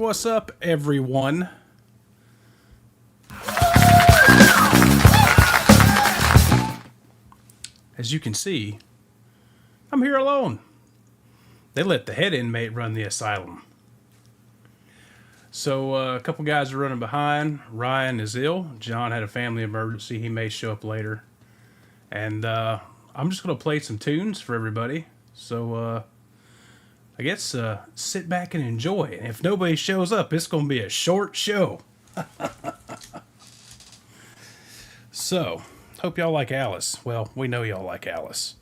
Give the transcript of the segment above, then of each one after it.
What's up, everyone? As you can see, I'm here alone. They let the head inmate run the asylum. So a couple guys are running behind. Ryan is ill. John had a family emergency. He may show up later. And I'm just going to play some tunes for everybody. So I guess sit back and enjoy. And if nobody shows up, it's going to be a short show. So, hope y'all like Alice. Well, we know y'all like Alice.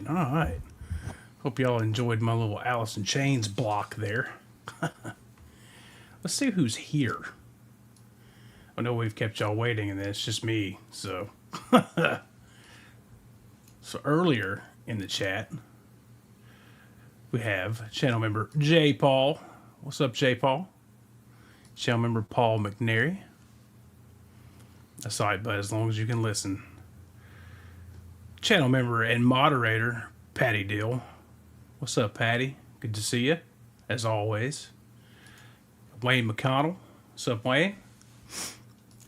Christian. All right. Hope y'all enjoyed my little Alice in Chains block there. Let's see who's here. I know we've kept y'all waiting, and then it's just me. So, so earlier in the chat, we have channel member J. Paul. What's up, J. Paul? Channel member Paul McNary. That's all right, bud, as long as you can listen. Channel member and moderator Patty Dill. What's up, Patty? Good to see you, as always. Wayne McConnell. What's up, Wayne?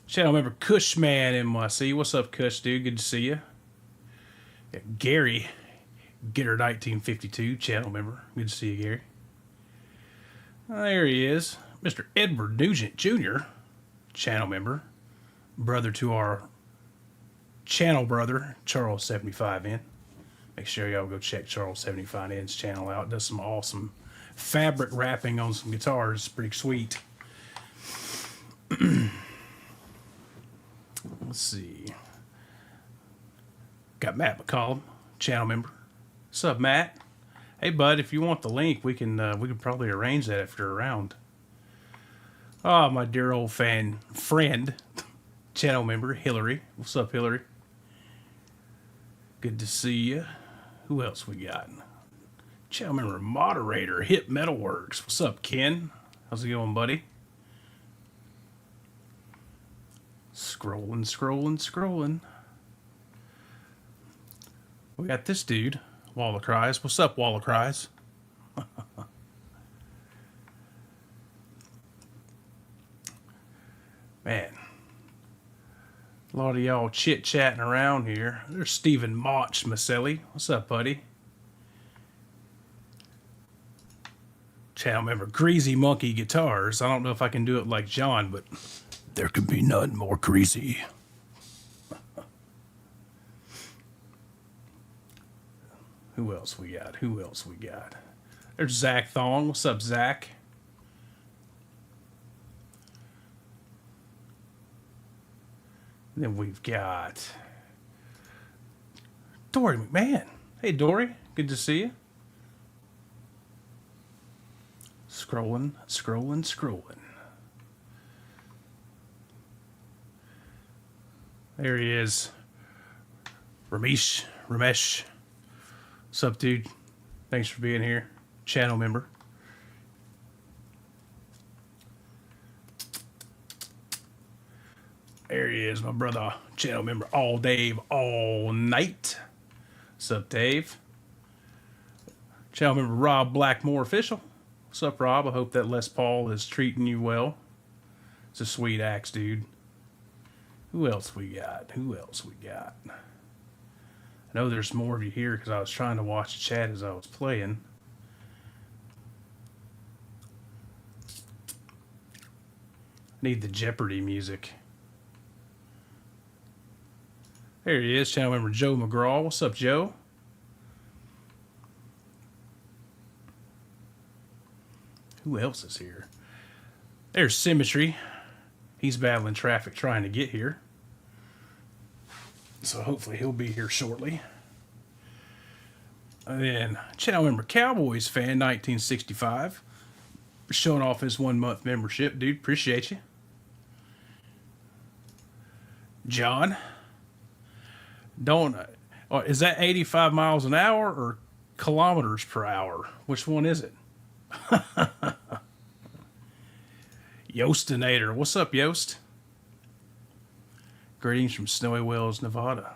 Channel member Cushman NYC. What's up, Cush, dude? Good to see you. Yeah, Gary, Getter 1952, channel member. Good to see you, Gary. There he is. Mr. Edward Nugent Jr., channel member. Brother to our channel brother, Charles 75N. Make sure y'all go check Charles 75N's channel out. Does some awesome fabric wrapping on some guitars. Pretty sweet. Let's see. Got Matt McCollum, channel member. What's up, Matt? Hey, bud, if you want the link, we can probably arrange that after a round. Oh, my dear old friend, channel member, Hillary. What's up, Hillary? Good to see you. Who else we got? Channel member, moderator, Hip Metalworks. What's up, Ken? How's it going, buddy? Scrolling. We got this dude, Wall of Cries. What's up, Wall of Cries? Man, a lot of y'all chit-chatting around here. There's Stephen Mach Maselli. What's up, buddy? Channel member Greasy Monkey Guitars. I don't know if I can do it like John, but there can be none more greasy. Who else we got? There's Zach Thong. What's up, Zach? Then we've got Dory McMahon. Hey, Dory. Good to see you. Scrolling. There he is. Ramesh. What's up, dude? Thanks for being here. Channel member. There he is, my brother. Channel member, All Dave, All Night. What's up, Dave? Channel member Rob Blackmore Official. What's up, Rob? I hope that Les Paul is treating you well. It's a sweet axe, dude. Who else we got? I know there's more of you here because I was trying to watch the chat as I was playing. Need the Jeopardy music. There he is, channel member Joe McGraw. What's up, Joe? Who else is here? There's Symmetry. He's battling traffic trying to get here. So hopefully he'll be here shortly. And then channel member Cowboys fan 1965. Showing off his 1 month membership. Dude, appreciate you. John. Is that 85 miles an hour or kilometers per hour? Which one is it? Yostinator. What's up, Yost? Greetings from Snowy Wells, Nevada.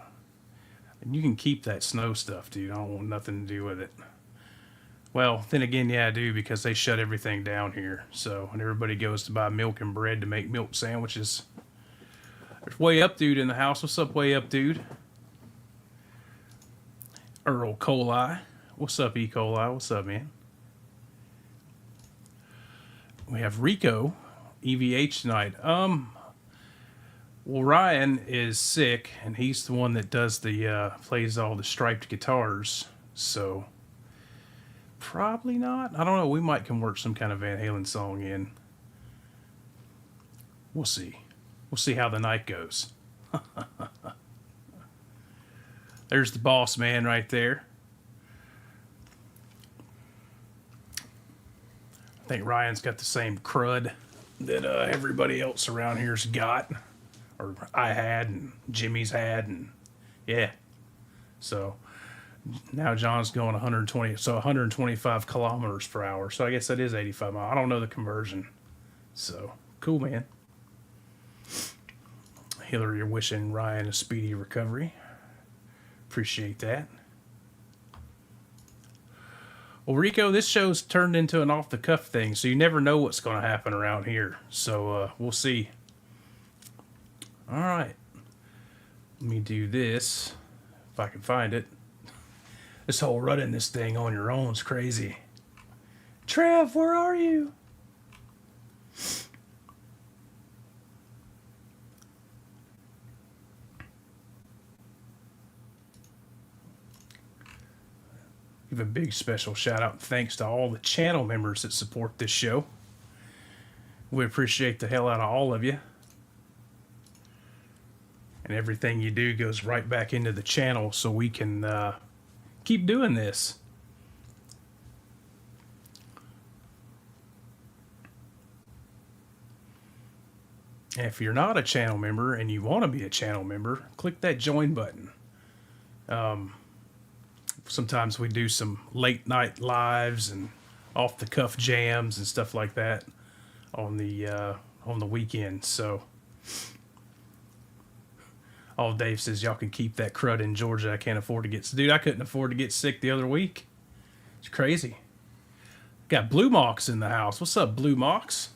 And you can keep that snow stuff, dude. I don't want nothing to do with it. Well, then again, yeah, I do, because they shut everything down here. So when everybody goes to buy milk and bread to make milk sandwiches. There's Way Up Dude in the house. What's up, Way Up Dude? Earl Coli. What's up, E. Coli? What's up, man? We have Rico, EVH tonight. Well, Ryan is sick, and he's the one that does the plays all the striped guitars. So probably not. I don't know. We might can work some kind of Van Halen song in. We'll see. We'll see how the night goes. There's the boss man right there. think Ryan's got the same crud that everybody else around here's got, or I had, and Jimmy's had, and yeah. So now John's going 120, so 125 kilometers per hour. So I guess that is 85 miles. I don't know the conversion. So cool, man. Hillary, you're wishing Ryan a speedy recovery. Appreciate that. Well, Rico, this show's turned into an off the cuff thing, so you never know what's going to happen around here. So we'll see. All right. Let me do this if I can find it. This whole running this thing on your own is crazy. Trev, where are you? Give a big special shout out and thanks to all the channel members that support this show. We appreciate the hell out of all of you. And everything you do goes right back into the channel so we can keep doing this. And if you're not a channel member and you want to be a channel member, click that join button. Sometimes we do some late night lives and off the cuff jams and stuff like that on the weekend. So, all Dave says, y'all can keep that crud in Georgia. I can't afford to get... Dude, I couldn't afford to get sick the other week. It's crazy. Got Blue Mox in the house. What's up, Blue Mox?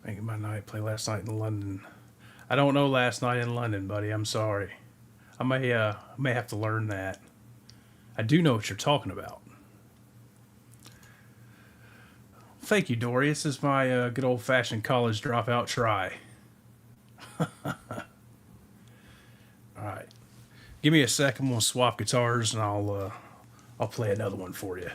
Making my night play last night in London. I don't know last night in London, buddy. I'm sorry. I may have to learn that. I do know what you're talking about. Thank you, Dory. This is my good old-fashioned college dropout try. All right. Give me a sec. I'm going to swap guitars, and I'll play another one for you.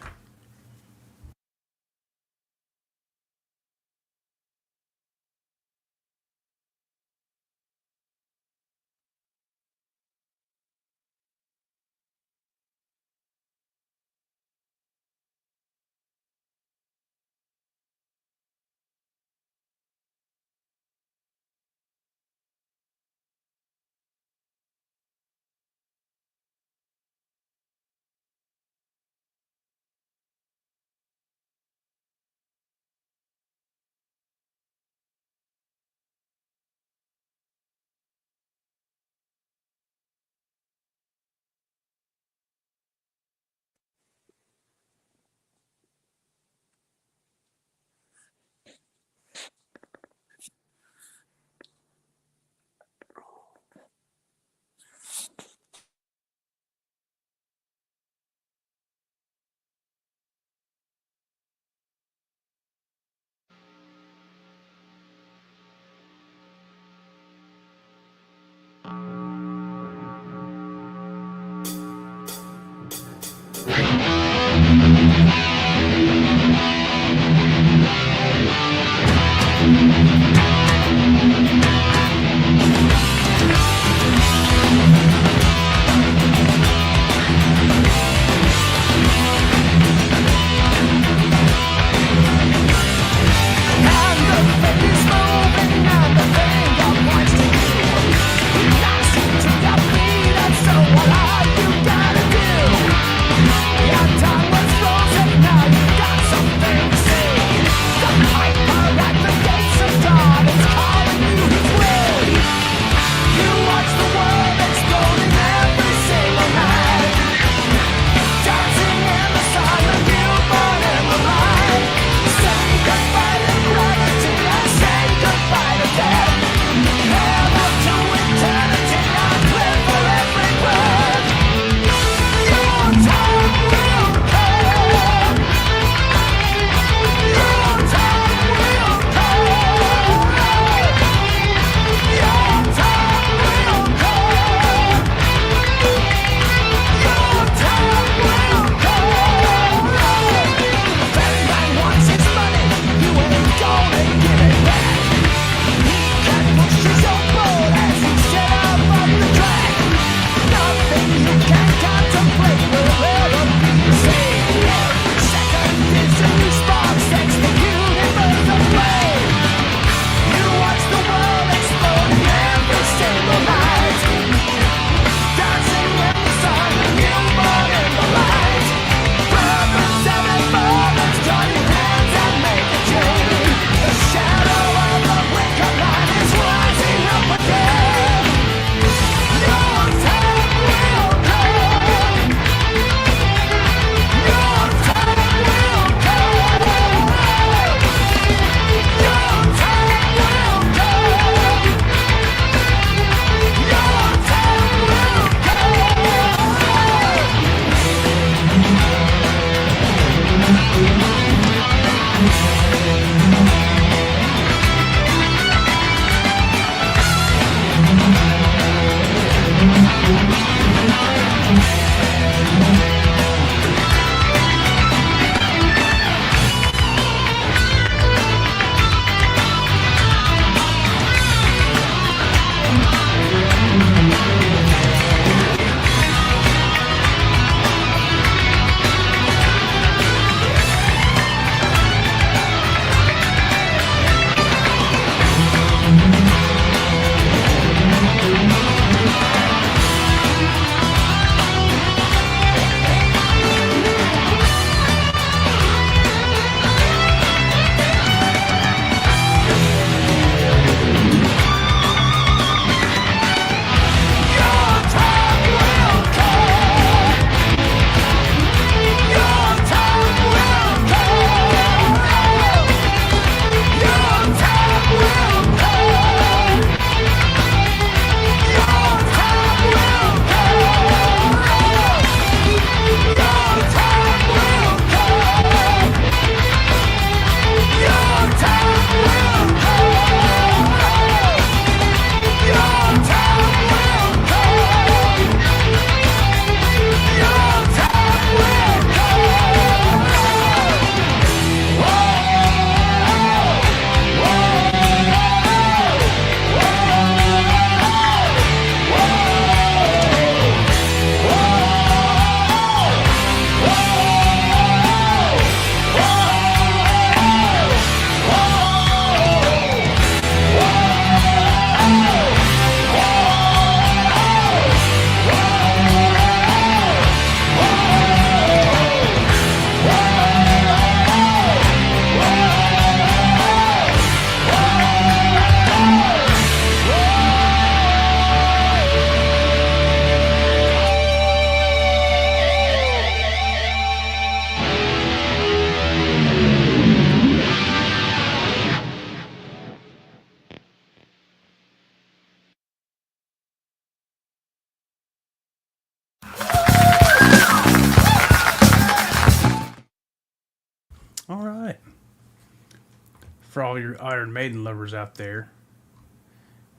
For all your Iron Maiden lovers out there.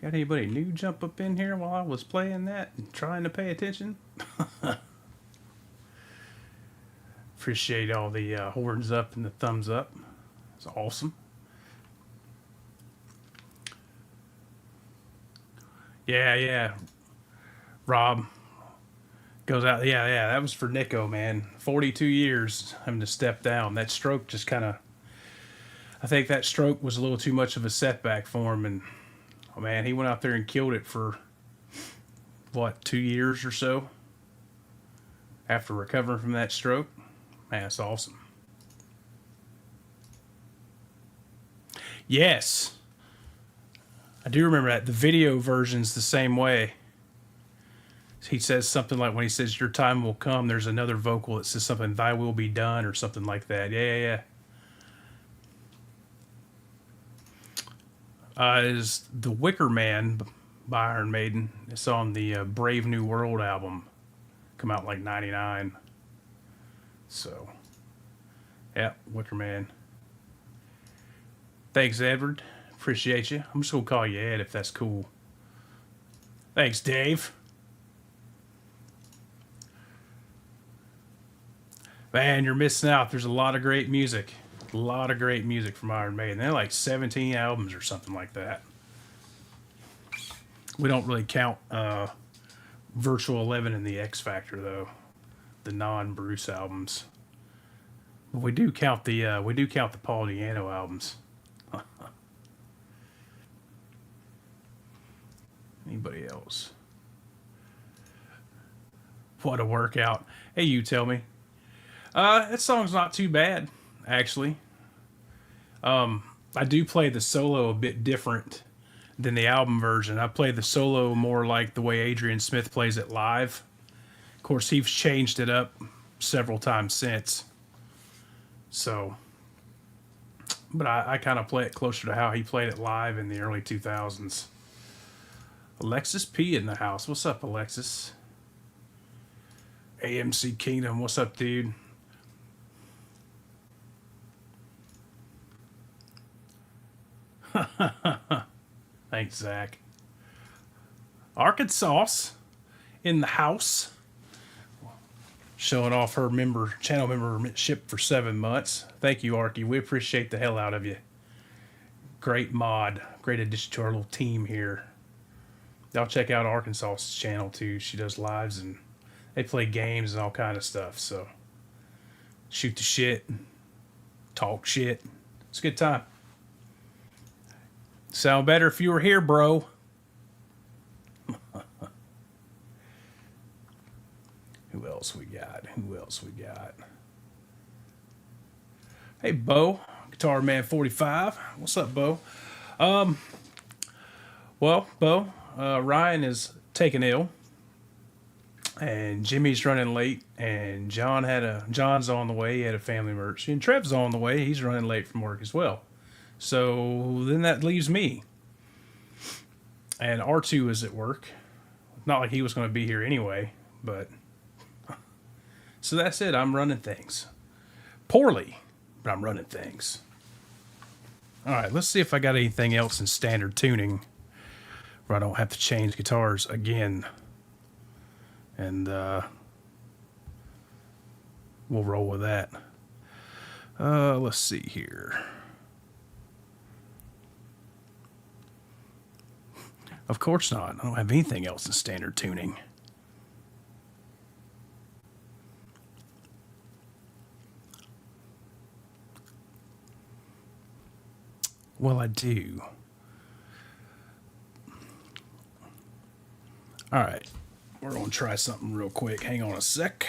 Got anybody new jump up in here while I was playing that and trying to pay attention? Appreciate all the horns up and the thumbs up. It's awesome. Yeah. Rob goes out. Yeah. That was for Nico, man. 42 years having to step down. That stroke just kind of. I think that stroke was a little too much of a setback for him, and oh man, he went out there and killed it for what, 2 years or so after recovering from that stroke. Man, that's awesome. Yes, I do remember that. The video version's the same way. He says something like, when he says "Your time will come," there's another vocal that says something, "Thy will be done," or something like that. Yeah. Is The Wicker Man by Iron Maiden. It's on the Brave New World album. Come out like 99. So, yeah, Wicker Man. Thanks, Edward. Appreciate you. I'm just going to call you Ed if that's cool. Thanks, Dave. Man, you're missing out. There's a lot of great music. A lot of great music from Iron Maiden. They're like 17 albums or something like that. We don't really count Virtual 11 and the X Factor, though. The non-Bruce albums. But we do count the Paul Di'Anno albums. Anybody else? What a workout. Hey, you tell me. That song's not too bad, actually. I do play the solo a bit different than the album version. I play the solo more like the way Adrian Smith plays it live. Of course, he's changed it up several times since. So, but I kind of play it closer to how he played it live in the early 2000s. Alexis P in the house. What's up, Alexis? AMC Kingdom. What's up, dude? Thanks, Zach. Arkansas in the house. Showing off her channel membership for 7 months. Thank you, Arky. We appreciate the hell out of you. Great mod. Great addition to our little team here. Y'all check out Arkansas's channel too. She does lives and they play games and all kind of stuff. So shoot the shit. Talk shit. It's a good time. Sound better if you were here, bro. Who else we got? Hey, Bo. Guitar Man 45. What's up, Bo? Well, Bo, Ryan is taken ill. And Jimmy's running late. And John's on the way. He had a family emergency. And Trev's on the way. He's running late from work as well. So then that leaves me. And R2 is at work. Not like he was going to be here anyway, but... So that's it. I'm running things. Poorly, but I'm running things. All right, let's see if I got anything else in standard tuning where I don't have to change guitars again. And we'll roll with that. Let's see here. Of course not. I don't have anything else in standard tuning. Well, I do. All right. We're going to try something real quick. Hang on a sec.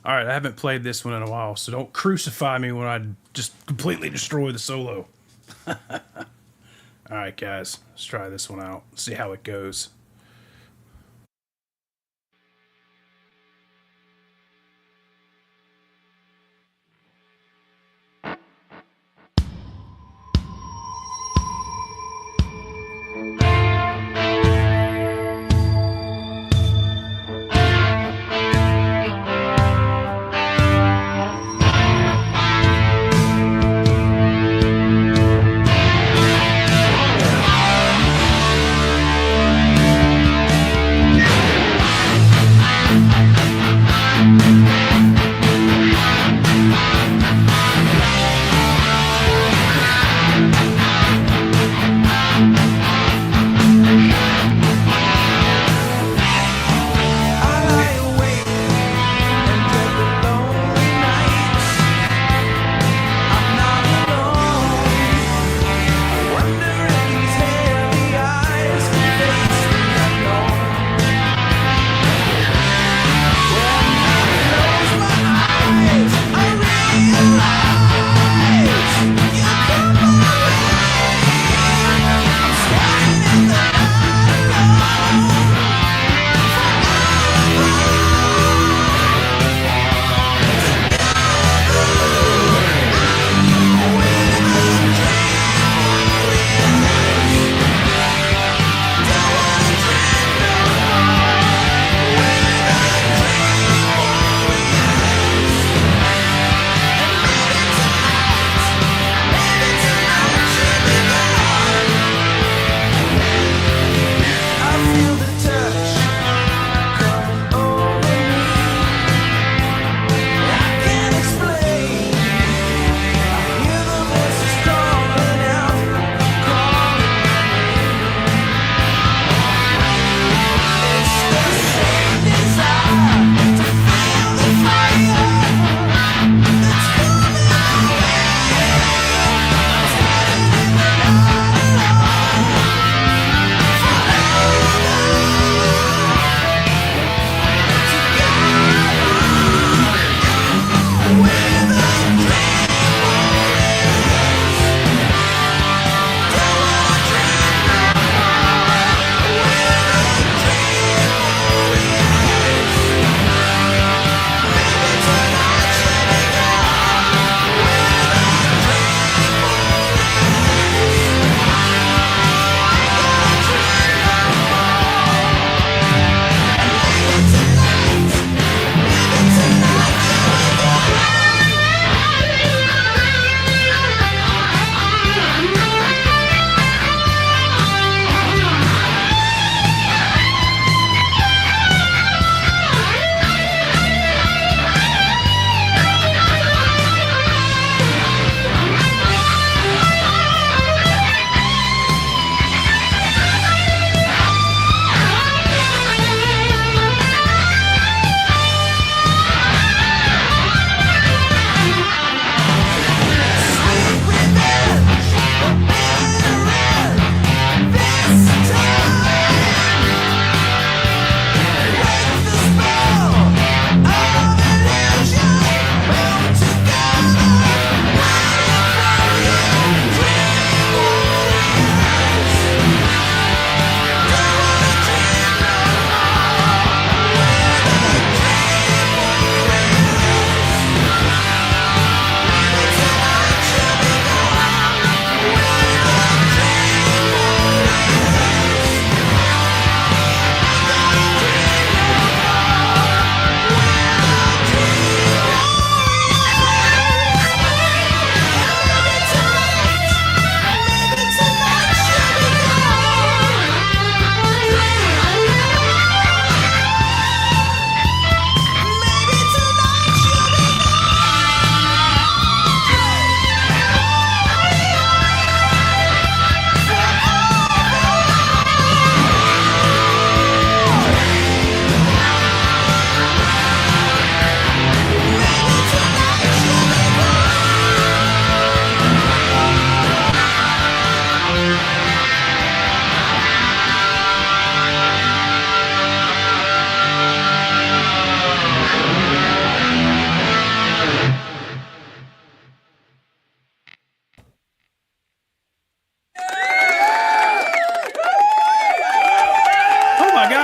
All right, I haven't played this one in a while, so don't crucify me when I just completely destroy the solo. All right, guys, let's try this one out. See how it goes.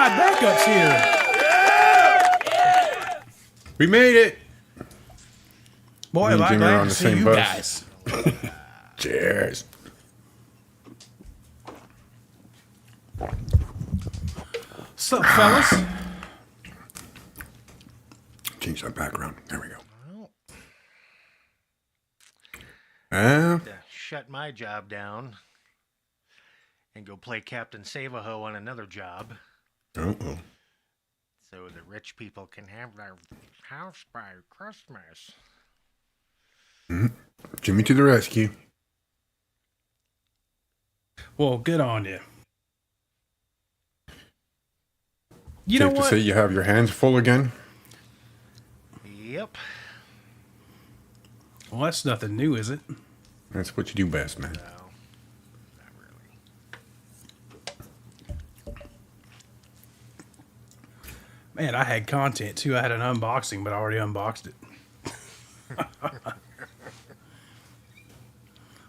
God, backup's here. We made it. Boy, Me and am I Jimmy are glad on to the see same you bus. guys. Cheers. What's up, fellas? Change that background. There we go. To shut my job down and go play Captain Savaho on another job Uh-oh. so the rich people can have their house by Christmas. Jimmy to the rescue. Well, good on you. You know Safe to what? say you have your hands full again? Yep. Well, that's nothing new, is it? That's what you do best, man. No, not really. Man, I had content too. I had an unboxing, but I already unboxed it.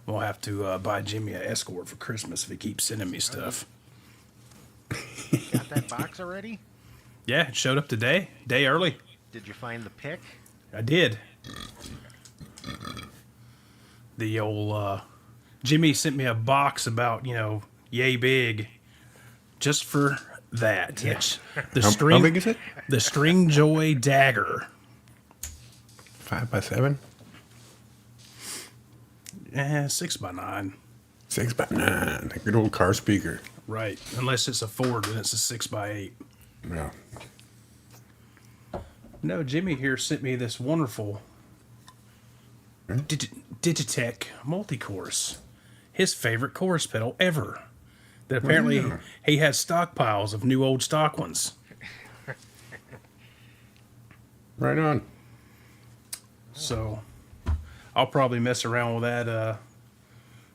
We'll have to buy Jimmy an escort for Christmas if he keeps sending me stuff. Got that box already? Yeah, it showed up today, day early. Did you find the pic? I did. The old Jimmy sent me a box about, yay big, just for that. Yeah. It's the How string, big is it? the String Joy Dagger. 5x7? 6x9. 6x9. A good old car speaker. Right. Unless it's a Ford, then it's a 6x8. Yeah. No, Jimmy here sent me this wonderful Digitech multi-course. His favorite chorus pedal ever. That apparently Wow. he has stockpiles of new old stock ones. Right on. So I'll probably mess around with that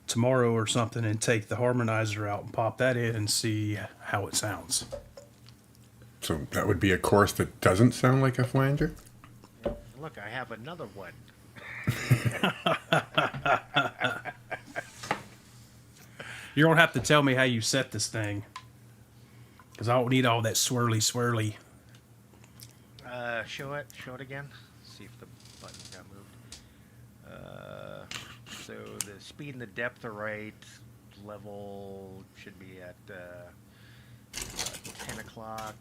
tomorrow or something and take the harmonizer out and pop that in and see how it sounds. So that would be a course that doesn't sound like a flanger? Look, I have another one. You're going to have to tell me how you set this thing. Because I don't need all that swirly. Show it again. See if the buttons got moved. So the speed and the depth are right. Level should be at 10 o'clock,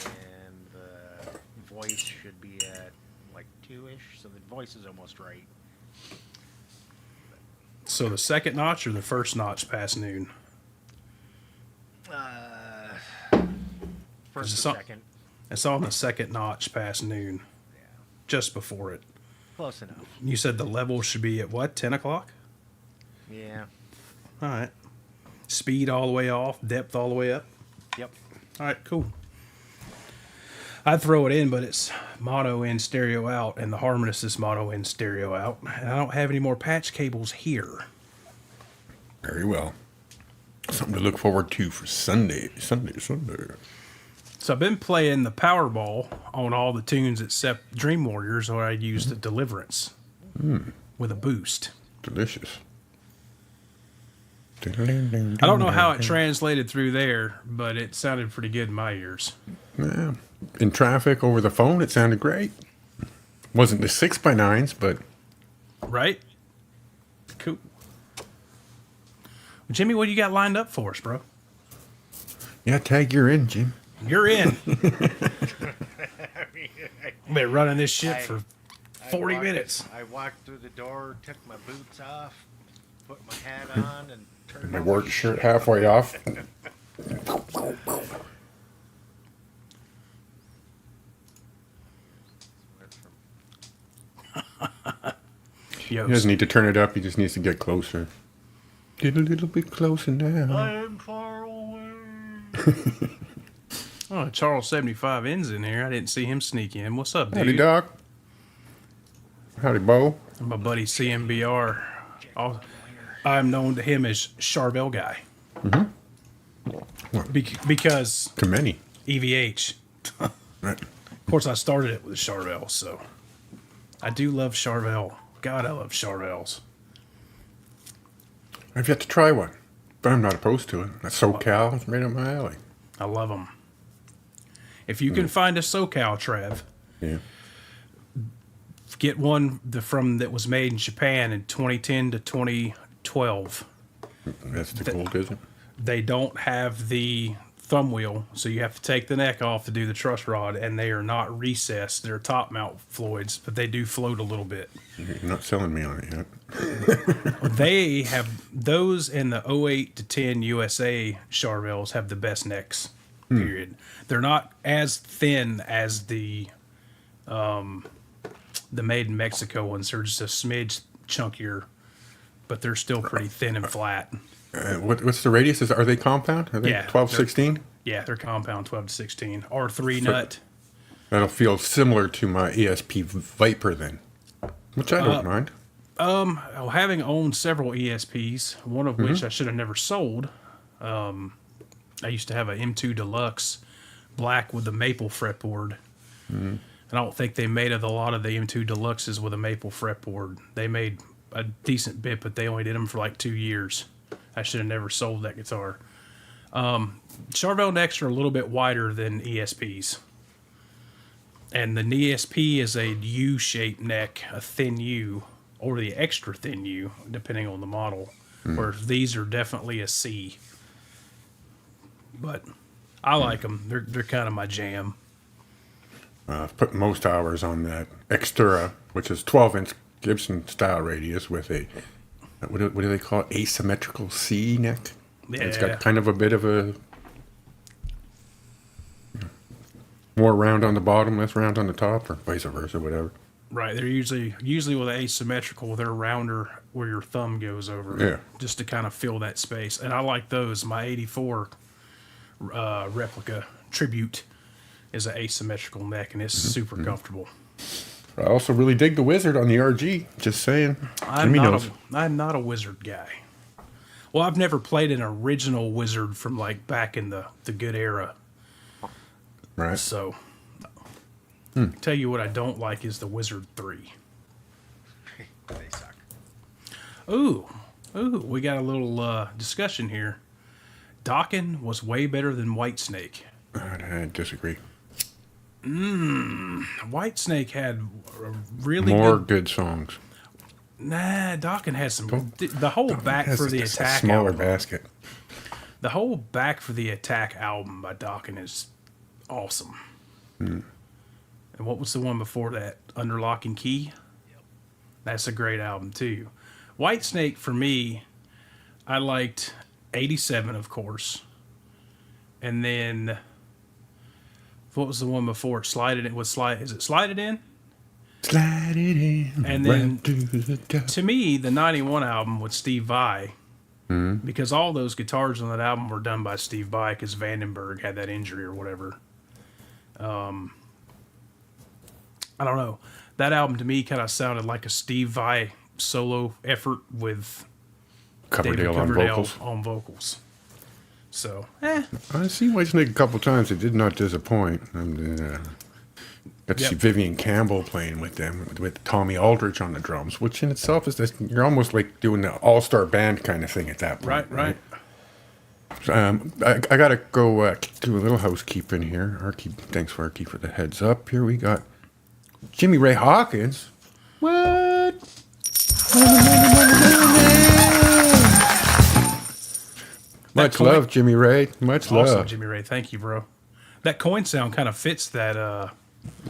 and the voice should be at like 2-ish. So the voice is almost right. So the second notch or the first notch past noon? First It's or on- second. It's on the second notch past noon, Yeah, just before it. close enough. You said the level should be at what, 10 o'clock? Yeah. All right. Speed all the way off, depth all the way up. Yep. All right, cool. I'd throw it in, but it's mono in, stereo out, and the harmonist is mono in, stereo out. And I don't have any more patch cables here. Very well. Something to look forward to for Sunday. So I've been playing the Powerball on all the tunes except Dream Warriors, or I used the Deliverance with a boost. Delicious. I don't know how it translated through there, but it sounded pretty good in my ears. Yeah. In traffic over the phone, it sounded great. Wasn't the 6x9s, but Right? Cool. Jimmy, what do you got lined up for us, bro? yeah, tag you're in, Jim. You're in. I've been running this shit for 40 minutes. I walked through the door, took my boots off, put my hat on, and turned My over work the shirt shit. halfway off. Yo, He doesn't need to turn it up. He just needs to get closer. Get a little bit closer now. I am far away. oh, Charles 75 ends in here. I didn't see him sneak in. What's up, dude? Howdy, Doc. Howdy, Bo. My buddy CMBR. I'm known to him as Charvel Guy. Because To many. EVH. Right. Of course, I started it with Charvel, so I do love Charvel. God, I love Charvels. I've yet to try one, but I'm not opposed to it. That's SoCal. It's right up my alley. I love them. If you can find a SoCal Trev, Yeah. get one that was made in Japan in 2010 to 2012. That's the gold, is it? They don't have the thumb wheel, so you have to take the neck off to do the truss rod, and they are not recessed. They're top mount Floyds, but they do float a little bit. You're not selling me on it yet. They have those, and the 08 to 10 USA Charvels have the best necks, period. They're not as thin as the made in Mexico ones. They're just a smidge chunkier, but they're still pretty thin and flat. What's the radius? Are they compound? Are they Yeah, 12, 16? Yeah, they're compound 12 to 16. R3 nut. That'll feel similar to my ESP Viper then, which I don't mind. Having owned several ESPs, one of which I should have never sold. I used to have an M2 Deluxe black with a maple fretboard. And I don't think they made a lot of the M2 Deluxes with a maple fretboard. They made a decent bit, but they only did them for like 2 years. I should have never sold that guitar. Charvel necks are a little bit wider than ESPs. And the ESP is a U-shaped neck, a thin U, or the extra thin U, depending on the model. Whereas these are definitely a C. But I like them. They're kind of my jam. I've put most hours on that Xtura, which is 12-inch Gibson style radius with a, what do they call it? Asymmetrical C neck. Yeah. It's got kind of a bit of a more round on the bottom, less round on the top, or vice versa, whatever. Right. They're usually with asymmetrical, they're rounder where your thumb goes over. Yeah. Just to kind of fill that space. And I like those. My 84 replica Tribute is an asymmetrical neck, and it's super comfortable. I also really dig the Wizard on the RG. Just saying. I'm not a Wizard guy. Well, I've never played an original Wizard from like back in the good era. Right. So, tell you what I don't like is the Wizard 3. They suck. Ooh, we got a little discussion here. Dokken was way better than Whitesnake. I disagree. Whitesnake had a really More good songs. Nah, Dokken has some. The whole Back for the Attack smaller album. basket. The whole Back for the Attack album by Dokken is awesome. And what was the one before that? Under Lock and Key? Yep. That's a great album too. Whitesnake for me, I liked 87, of course. And then what was the one before it? Is it Slide It In? Slide it in. And then to the top. to me, the 91 album with Steve Vai, because all those guitars on that album were done by Steve Vai because Vandenberg had that injury or whatever. I don't know. That album to me kind of sounded like a Steve Vai solo effort with David Coverdale on vocals. So, I've seen Whitesnake a couple times. It did not disappoint. Got to see Vivian Campbell playing with them, with Tommy Aldrich on the drums, which in itself is you're almost like doing the all-star band kind of thing at that point. right. So, I got to go do a little housekeeping here. Thanks for Arky for the heads up. Here we got Jimmy Ray Hawkins. What? Much love, Jimmy Ray. Much love. Awesome, Jimmy Ray. Thank you, bro. That coin sound kind of fits that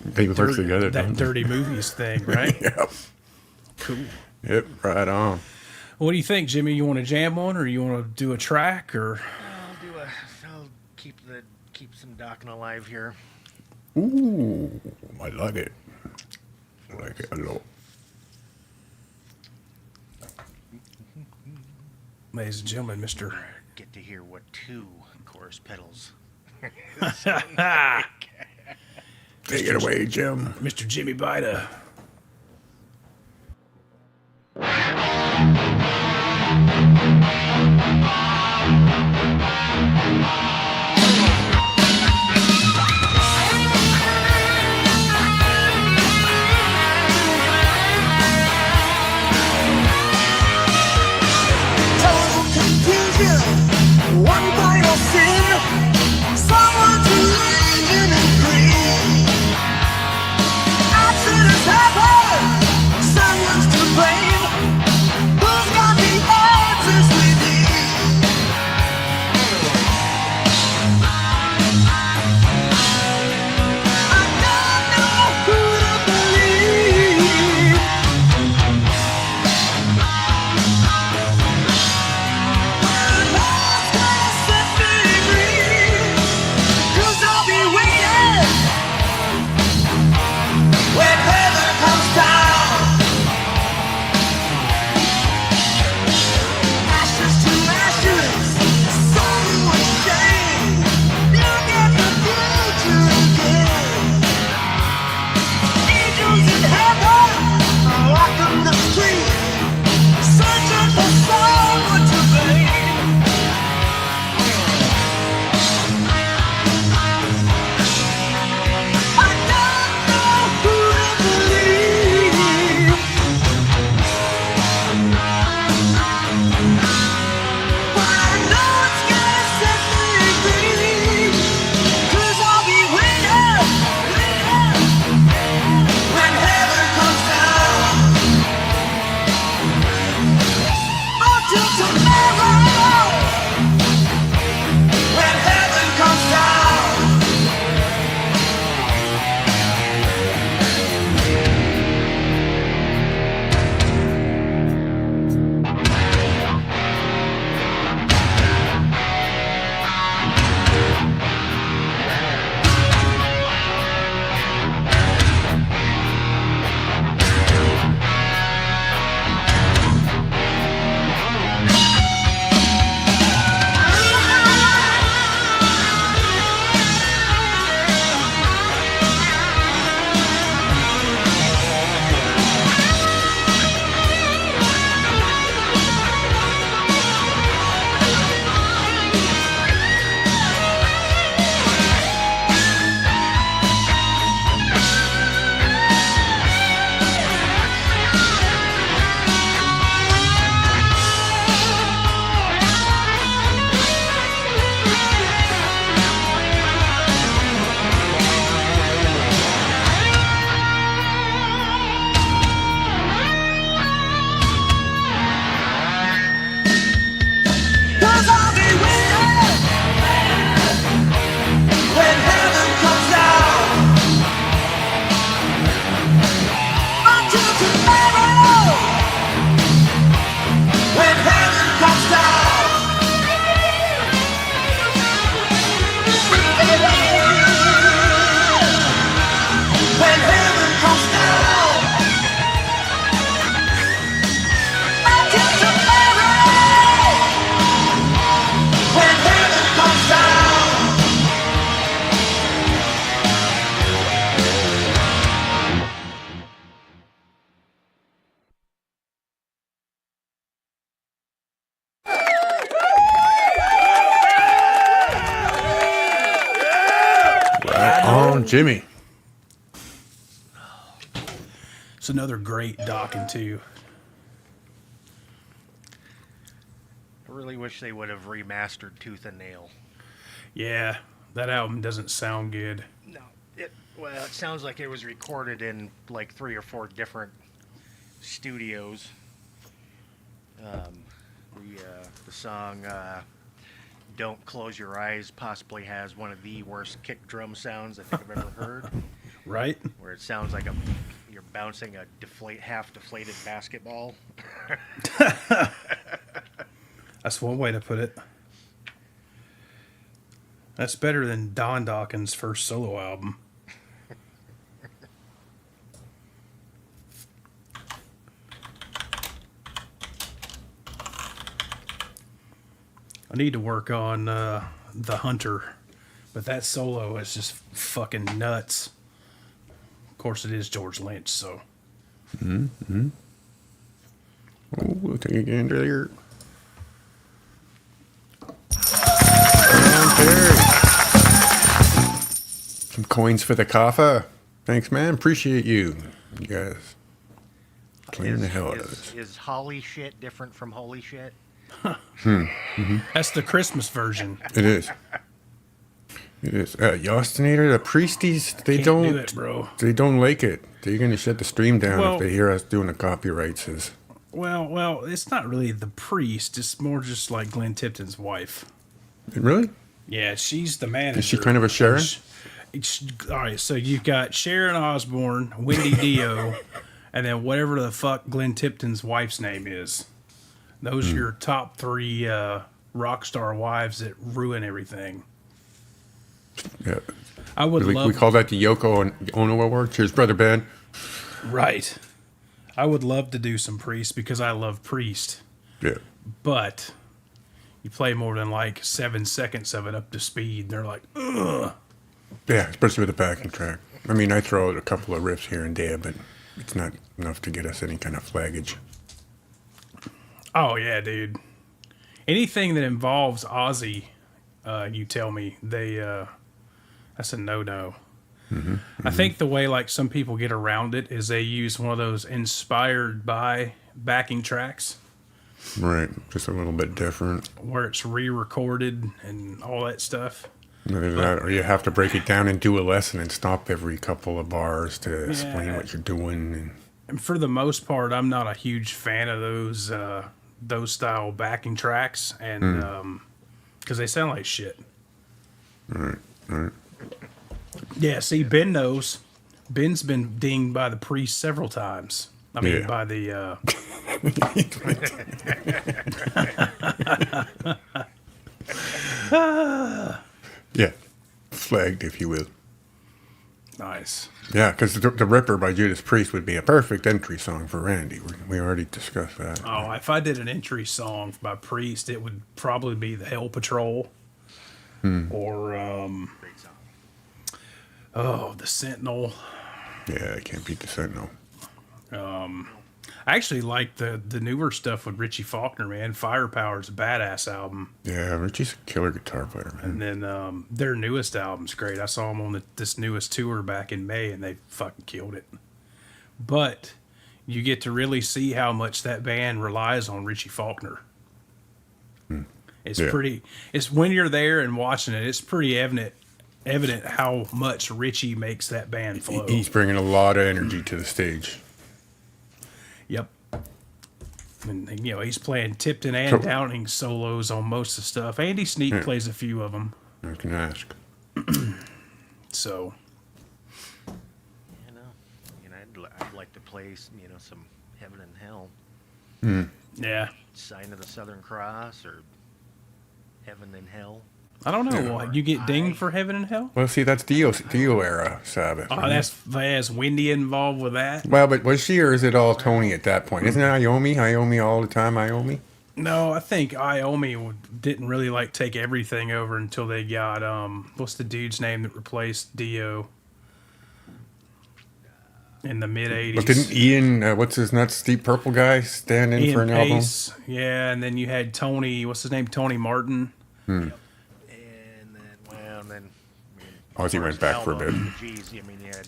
They work together. that Dirty Movies thing, right? Yep. Cool. Yep, right on. What do you think, Jimmy? You want to jam one, or you want to do a track, or? I'll keep some Dokken alive here. Ooh, I like it. I like it a lot. Ladies and gentlemen, Mr. Get to hear what 2 chorus pedals. Take it away, Jim. Mr. Jimmy Bida. Total confusion, one final sin. Someone to live in a Brown Jimmy. It's another great docking too. I really wish they would have remastered Tooth and Nail. Yeah, that album doesn't sound good. No, it sounds like it was recorded in like 3 or 4 different studios. The song "Don't Close Your Eyes" possibly has one of the worst kick drum sounds I think I've ever heard. Right? Where it sounds like you're bouncing a half deflated basketball. That's one way to put it. That's better than Don Dawkins' first solo album. I need to work on The Hunter, but that solo is just fucking nuts. Of course, it is George Lynch, so. Mm-hmm. Oh, we'll take a gander there. Some coins for the coffee. Thanks, man. Appreciate you. You guys clearing the hell out of this. Is Holly shit different from holy shit? Mm-hmm. That's the Christmas version. It is. It is. Yostinator, the priesties, they Can't don't do it, bro. They don't like it. They're gonna shut the stream down Well, if they hear us doing the copyrights. Well, it's not really the priest. It's more just like Glenn Tipton's wife. Really? Yeah, she's the manager. Is she kind of a Sharon? All right, so you've got Sharon Osbourne, Wendy Dio, and then whatever the fuck Glenn Tipton's wife's name is. Those are your top 3 rock star wives that ruin everything. Yeah. I would love. We call that the Yoko and Ono Award. Cheers, brother Ben. Right. I would love to do some Priest because I love Priest. Yeah. But you play more than like 7 seconds of it up to speed, they're like, ugh. Yeah, especially with the backing track. I mean, I throw out a couple of riffs here and there, but it's not enough to get us any kind of flaggage. Oh, yeah, dude. Anything that involves Ozzy, you tell me, that's a no-no. Mm-hmm. I think the way like some people get around it is they use one of those inspired by backing tracks. Right, just a little bit different. Where it's re-recorded and all that stuff. Either that, or you have to break it down and do a lesson and stop every couple of bars to explain what you're doing. And for the most part, I'm not a huge fan of those style backing tracks, and because they sound like shit. Right, right. Yeah, see, Ben knows. Ben's been dinged by the Priest several times. I mean, by the. Yeah, flagged, if you will. Nice. Yeah, because the Ripper by Judas Priest would be a perfect entry song for Randy. We already discussed that. Oh, if I did an entry song by Priest, it would probably be the Hell Patrol. Or, Great song. the Sentinel. Yeah, I can't beat the Sentinel. I actually like the newer stuff with Richie Faulkner, man. Firepower's a badass album. Yeah, Richie's a killer guitar player, man. And then their newest album's great. I saw them on this newest tour back in May, and they fucking killed it. But you get to really see how much that band relies on Richie Faulkner. It's pretty. It's when you're there and watching it, it's pretty evident how much Richie makes that band flow. He's bringing a lot of energy to the stage. Yep. And he's playing Tipton and Downing solos on most of the stuff. Andy Sneap plays a few of them. I can ask. So. I'd like to play some Heaven and Hell. Yeah. Sign of the Southern Cross or Heaven and Hell. I don't know. You get dinged for Heaven and Hell? Well, see, that's Dio era Sabbath. Oh, that's Wendy involved with that? Well, but was she, or is it all Tony at that point? Isn't it Iommi all the time, Iommi? No, I think Iommi didn't really take everything over until they got what's the dude's name that replaced Dio in the mid '80s? But didn't Ian, what's his nuts, Deep Purple guy, stand in for an Pace, yeah, and then you had Tony, what's his name, Tony Martin. Ozzy went back for a bit. Geez, I mean, you had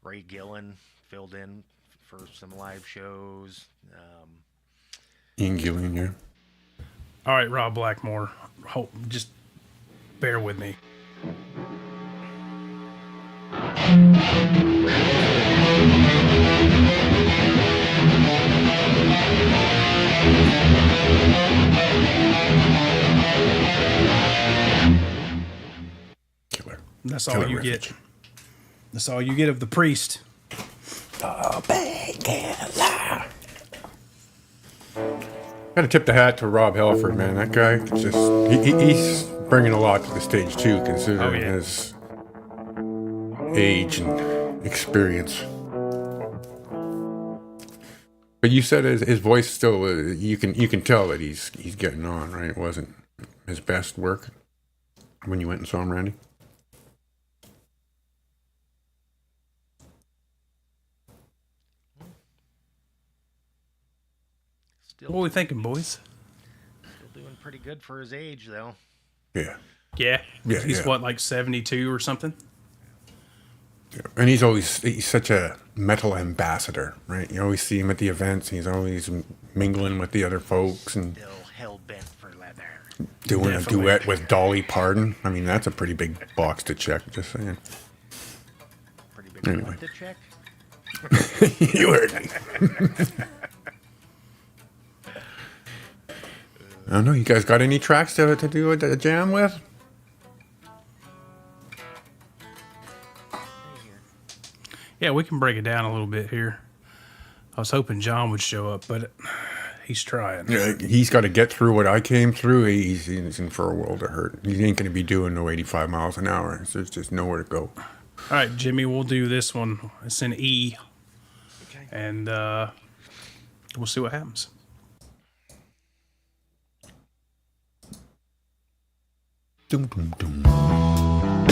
Ray Gillen filled in for some live shows. Ian Gillian, yeah. All right, Rob Blackmore. Just bear with me. Killer. That's Killer all you riffage. get. That's all you get of the priest. Oh, painkiller. Got to tip the hat to Rob Halford, man. That guy he's bringing a lot to the stage too, considering his age and experience. But you said his voice still, you can tell that he's getting on, right? It wasn't his best work when you went and saw him, Randy? Still, What are we thinking, boys? still doing pretty good for his age, though. Yeah. Yeah. Yeah, He's yeah. what, like 72 or something? Yeah. And he's such a metal ambassador, right? You always see him at the events. He's always mingling with the other folks and Still hell bent for leather. doing Definitely. a duet with Dolly Parton. I mean, that's a pretty big box to check, just saying. Pretty big Anyway. to check. You heard me. I don't know. You guys got any tracks to do a jam with? Yeah, we can break it down a little bit here. I was hoping John would show up, but he's trying. Yeah, he's got to get through what I came through. He's in for a world of hurt. He ain't going to be doing no 85 miles an hour. So there's just nowhere to go. All right, Jimmy, we'll do this one. It's in E, Okay. and we'll see what happens. Dum, dum, dum.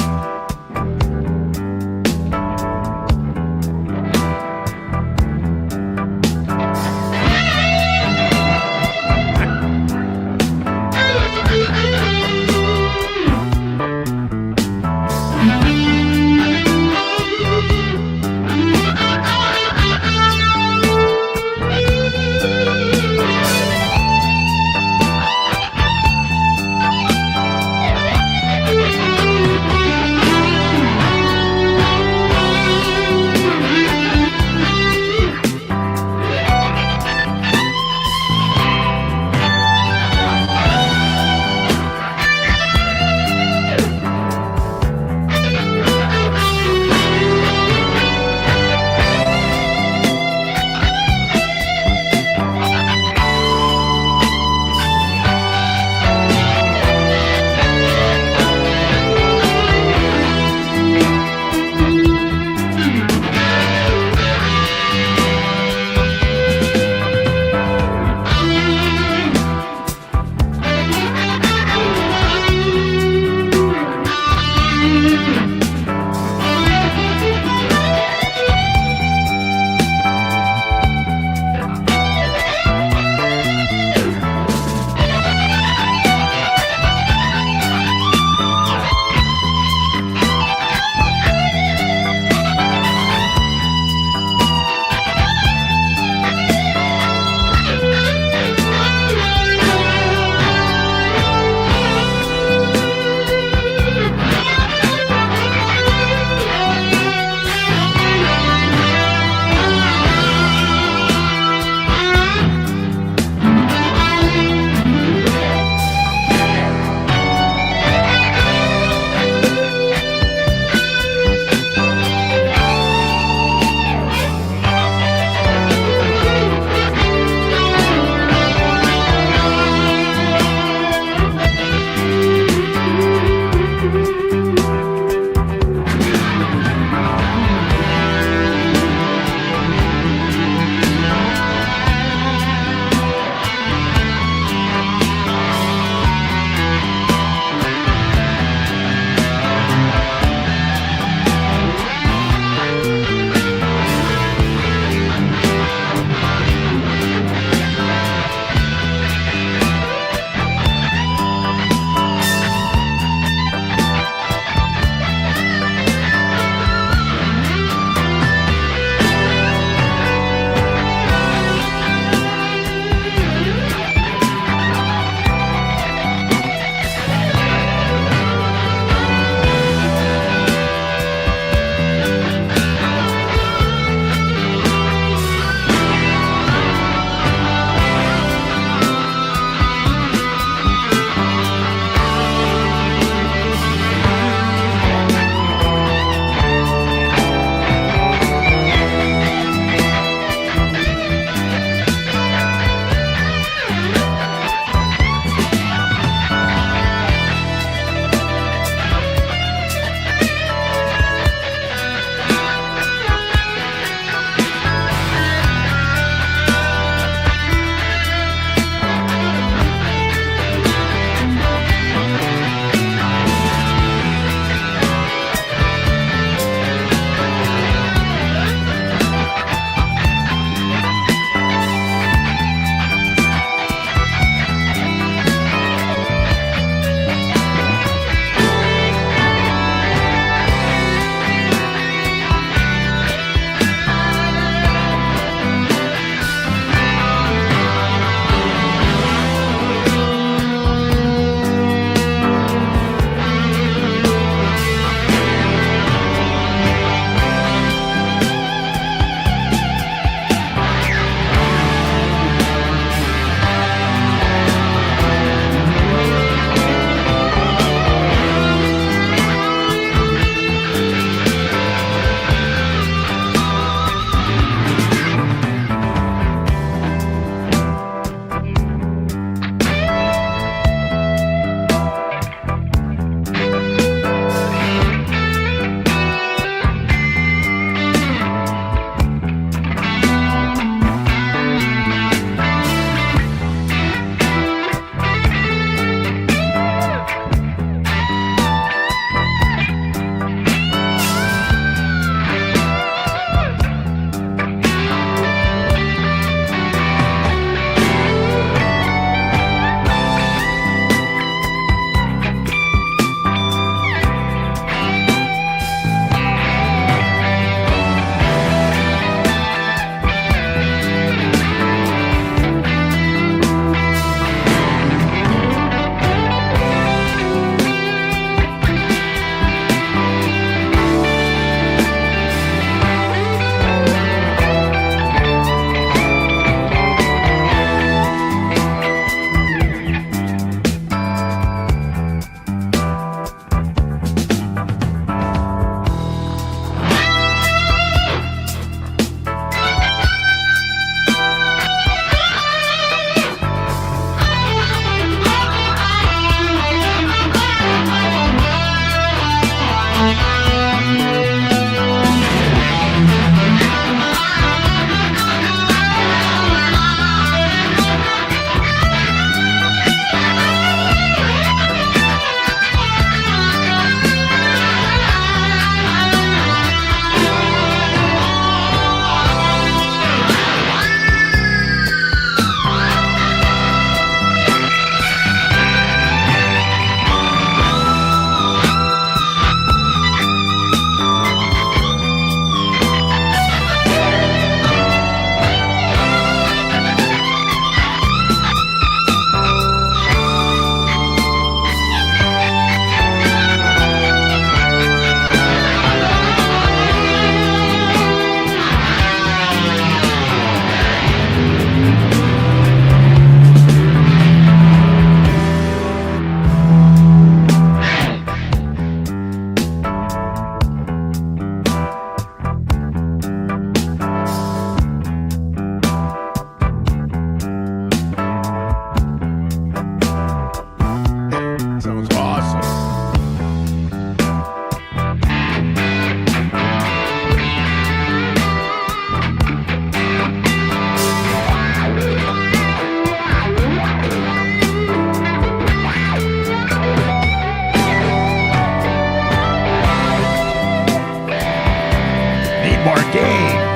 game.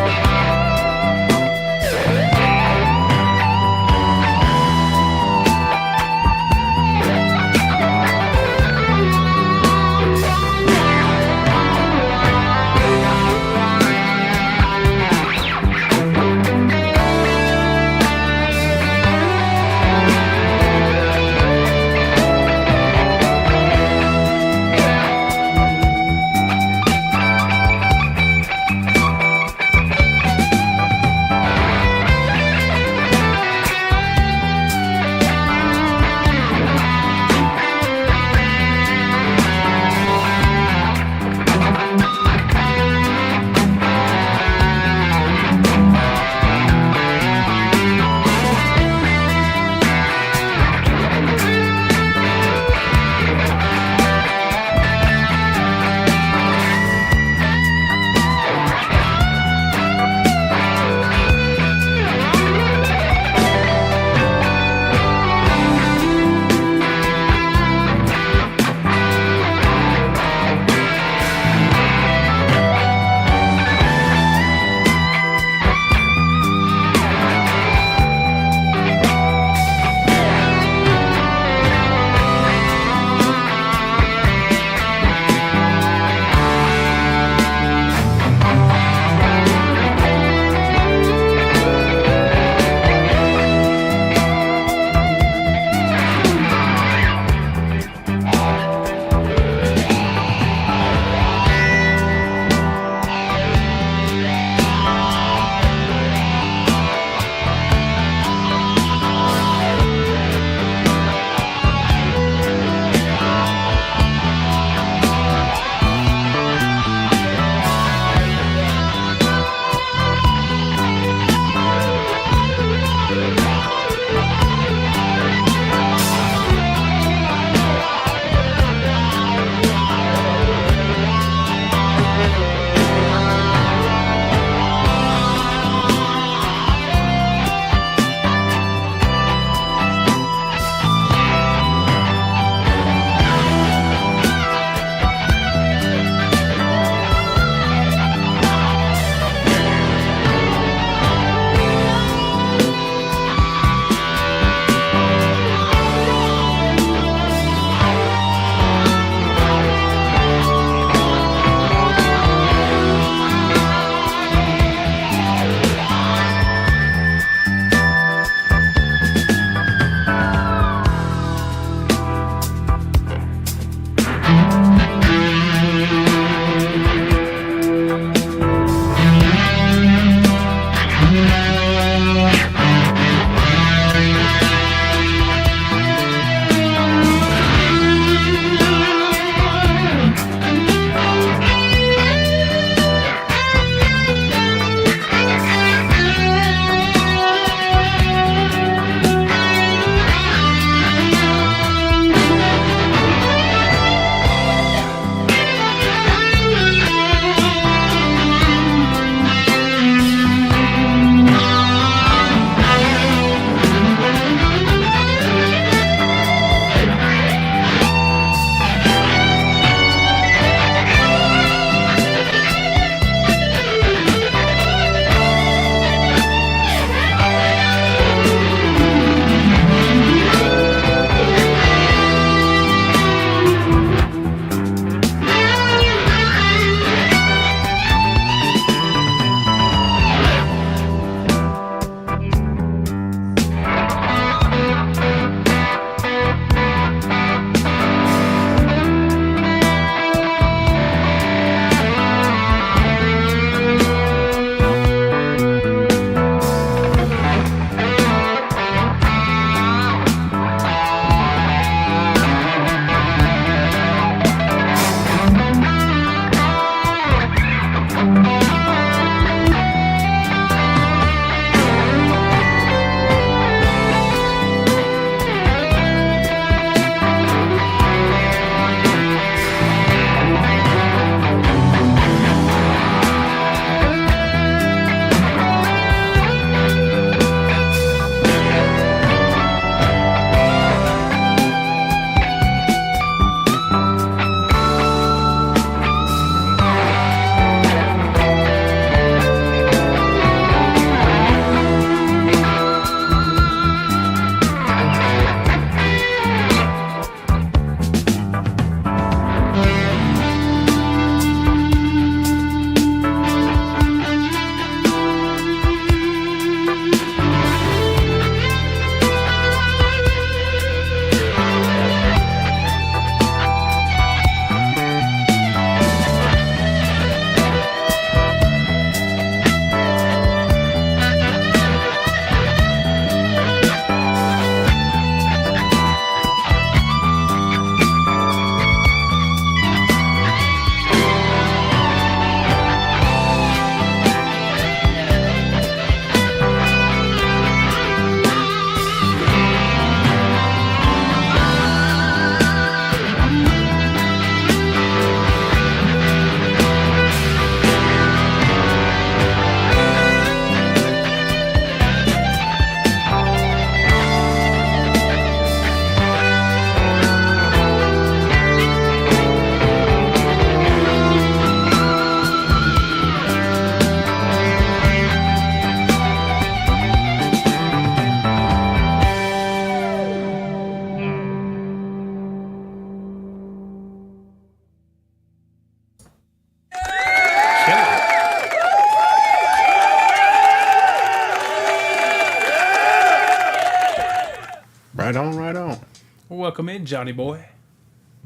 Welcome in, Johnny boy.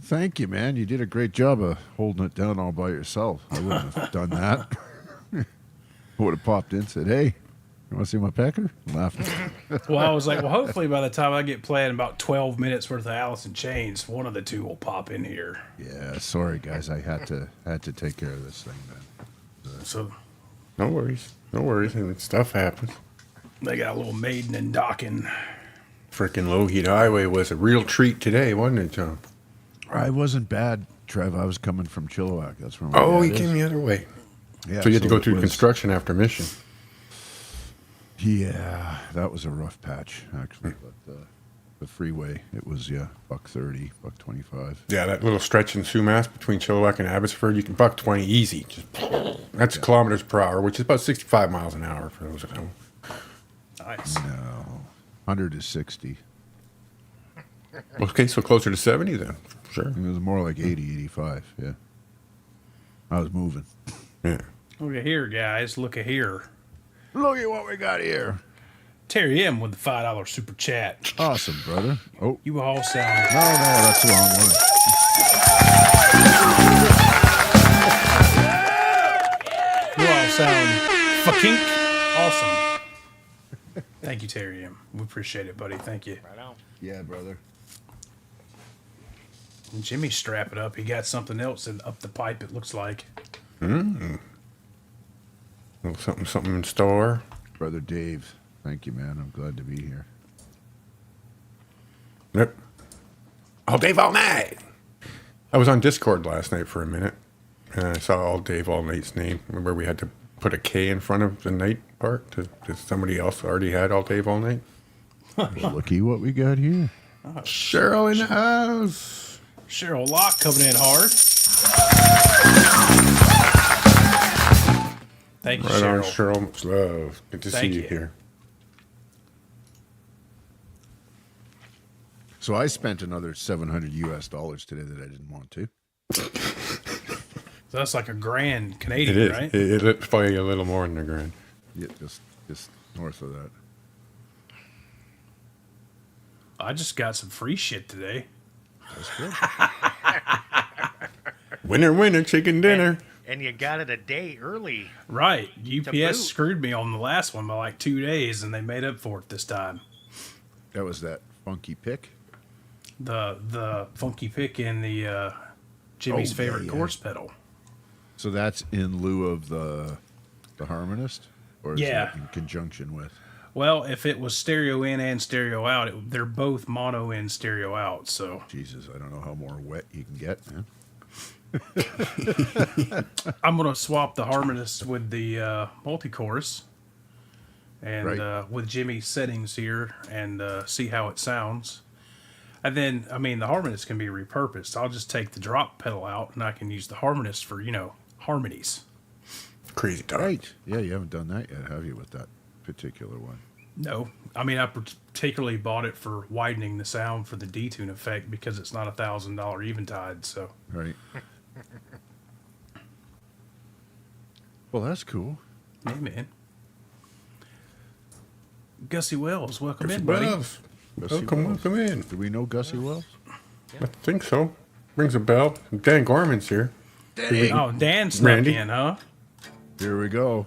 Thank you, man. You did a great job of holding it down all by yourself. I wouldn't have done that. I would have popped in and said, hey, you want to see my pecker? Laughing. Well, I was like, well, hopefully by the time I get playing about 12 minutes worth of Alice in Chains, one of the two will pop in here. Yeah, sorry, guys. I had to take care of this thing, man. So No worries. No worries. And stuff happens. they got a little maiden and docking. Freaking low heat highway was a real treat today, wasn't it, John? I wasn't bad, Trev. I was coming from Chilliwack. That's where my Oh, dad you is. came the other way. Yeah, So you had to go it through was- construction after mission. Yeah, that was a rough patch, actually. But the freeway, it was, $1.30, $1.25. Yeah, that little stretch in Sumas between Chilliwack and Abbotsford, you can $1.20 easy. Just, that's kilometers per hour, which is about 65 miles an hour for those at home. Nice. No, 100 is 60. Okay, so closer to 70 then. Sure. It was more like 80, 85, yeah. I was moving. Yeah. Look at here, guys. Look at here. Look at what we got here. Terry M with the $5 super chat. Awesome, brother. Oh, You all sound. no, that's the wrong one. You all sound fucking awesome. Thank you, Terry M. We appreciate it, buddy. Thank you. Right on. Yeah, brother. And Jimmy, strap it up. He got something else up the pipe, it looks like. Little something in store. Brother Dave. Thank you, man. I'm glad to be here. Yep. All Dave all night. I was on Discord last night for a minute, and I saw All Dave all night's name, where we had to put a K in front of the night part because somebody else already had All Dave all night. Looky what we got here. Cheryl in the house. Cheryl Locke coming in hard. Thank you, Right on, Cheryl. Cheryl. Much love. Good to Thank see you you. here. So I spent another $700 today that I didn't want to. So that's like $1,000 It Canadian, is. right? It's probably a little more than $1,000. Yeah, just north of that. I just got some free shit today. That's good. Winner, winner, chicken dinner. And you got it a day early. Right. boot. UPS screwed me on the last one by like 2 days, and they made up for it this time. That was that funky pick. The funky pick in the Jimmy's Oh, favorite yeah. course pedal. So that's in lieu of the harmonist? Or is Yeah. that in conjunction with? Well, if it was stereo in and stereo out, they're both mono in, stereo out. So Jesus, I don't know how more wet you can get, man. I'm gonna swap the harmonist with the multi-chorus, and Right. with Jimmy's settings here, and see how it sounds. And then, I mean, the harmonist can be repurposed. I'll just take the drop pedal out, and I can use the harmonist for harmonies. Crazy talk. Right. Yeah, you haven't done that yet, have you, with that particular one? No, I mean, I particularly bought it for widening the sound for the detune effect because it's not $1,000 Eventide. So Right. Well, that's cool. hey, man. Gussie Wells, welcome in, buddy. Wells. Gussie Welcome, Wells. welcome in. Do we know Gussie Wells? I think so. Rings a bell. Dan Gorman's here. Oh, Dan snuck Randy. in, huh? Here we go.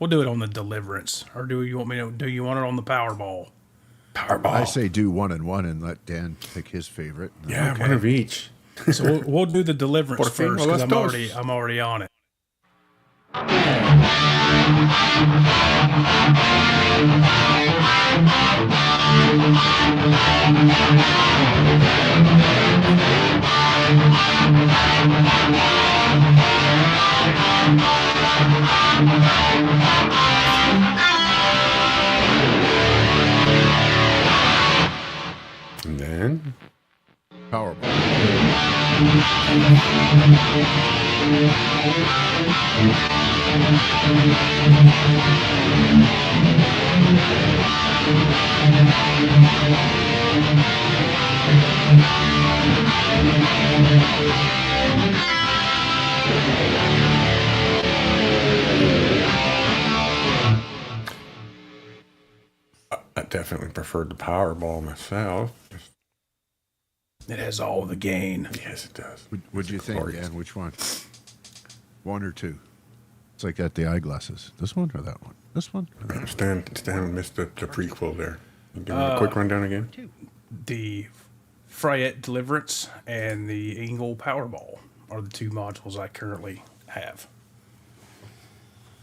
We'll do it on the Deliverance, or do you want me to? Do you want it on the Powerball? Powerball. I say do one and one and let Dan pick his favorite. Yeah, Okay. one of each. So we'll do the Deliverance Por fin, first because los dos. I'm already on it. And then Powerball. definitely preferred the Powerball myself. It has all the gain. Yes, it does. What'd you think, glorious. Dan? Which one? One or two? It's like at the eyeglasses. This one or that one? This one? Or that one? Stan missed the prequel there. You give me a quick rundown again? The Marietta Deliverance and the Engel Powerball are the 2 modules I currently have.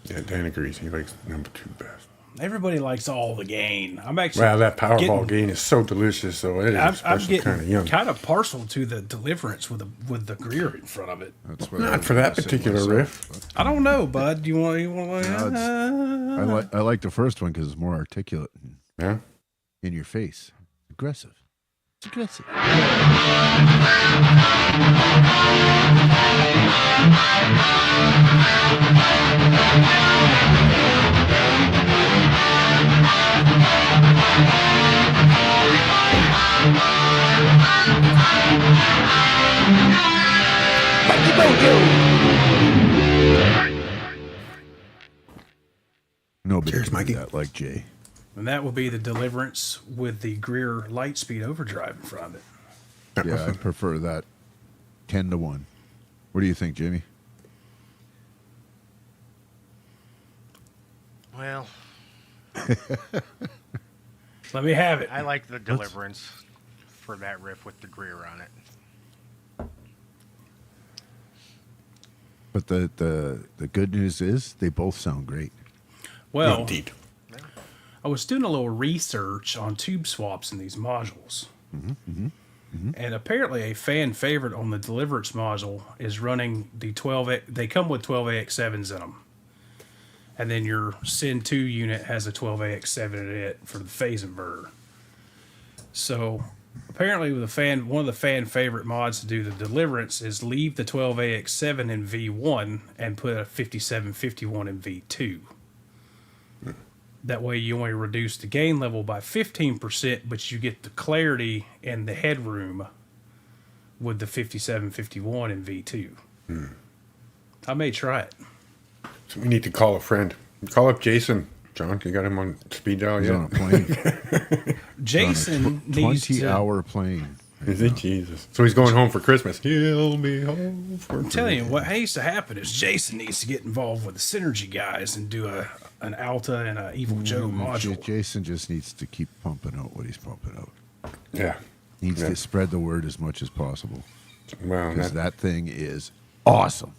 Yeah, Dan agrees. He likes number 2 best. Everybody likes all the gain. I'm actually Wow, that Powerball game is so delicious, so it is I'm especially kind of getting young. kind of partial to the Deliverance with the Greer in front of it. That's what Not for that particular riff. I don't know, bud. You want I like the first one because it's more articulate and Yeah? in your face. Aggressive. It's aggressive. Nobody Cheers, can do Mikey. that like Jay. And that will be the Deliverance with the Greer Lightspeed Overdrive in front of it. Yeah, I prefer that 10 to 1. What do you think, Jamie? Well, Let me have it. I like the Deliverance for that riff with the Greer on it. But the good news is they both sound great. Well, Indeed. I was doing a little research on tube swaps in these modules. And apparently a fan favorite on the Deliverance module is running the 12. They come with 12AX7s in them. And then your Sin 2 unit has a 12AX7 in it for the phase inverter. So apparently with one of the fan favorite mods to do the Deliverance is leave the 12AX7 in V1 and put a 5751 in V2. That way you only reduce the gain level by 15%, but you get the clarity and the headroom with the 5751 in V2. I may try it. So we need to call a friend. Call up Jason. John, you got him on speed dial He's yet? on a plane. Jason needs to... 20-hour plane. Is it? Jesus. So he's going home for Christmas. He'll be home for I'm telling you, what needs to happen is Jason needs to get involved with the Synergy guys and do an Alta and a Evil Joe module. Jason just needs to keep pumping out what he's pumping out. Yeah. Needs Yeah. to spread the word as much as possible. Well, Because that thing is awesome.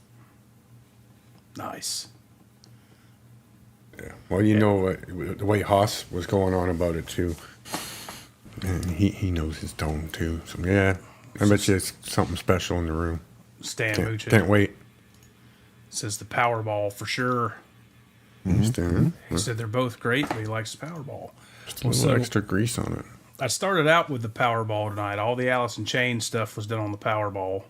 Nice. yeah. Well, you know the way Haas was going on about it too. And he knows his tone too. So yeah, I bet you it's something special in the room. Stan Can't Mooch wait. says the Powerball for sure. Stan, He said they're both great, but he likes the Powerball. just a little extra grease on it. I started out with the Powerball tonight. All the Alice in Chains stuff was done on the Powerball.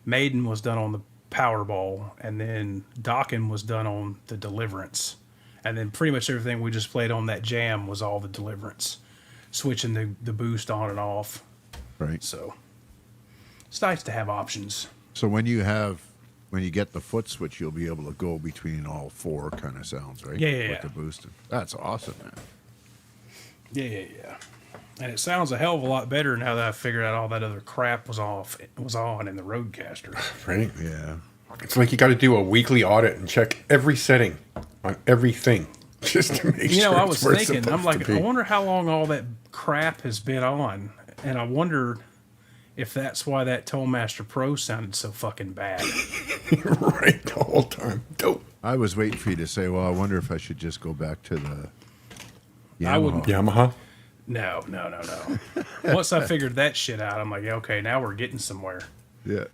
Maiden was done on the Powerball, and then Dockin was done on the Deliverance. And then pretty much everything we just played on that jam was all the Deliverance. Switching the boost on and off. Right. So it's nice to have options. So when you get the foot switch, you'll be able to go between all 4 kind of sounds, right? Yeah, With yeah. the booster. That's awesome, man. Yeah. And it sounds a hell of a lot better now that I figured out all that other crap was on in the Roadcaster. Right? Yeah. It's like you got to do a weekly audit and check every setting on everything just to make You know, sure I it's was where it's thinking, I'm supposed like, to I be. wonder how long all that crap has been on. And I wondered if that's why that Tollmaster Pro sounded so fucking bad. right the whole time. Dope. I was waiting for you to say, well, I wonder if I should just go back to the I wouldn't- Yamaha. No. Once I figured that shit out, I'm like, okay, now we're getting somewhere. Yeah.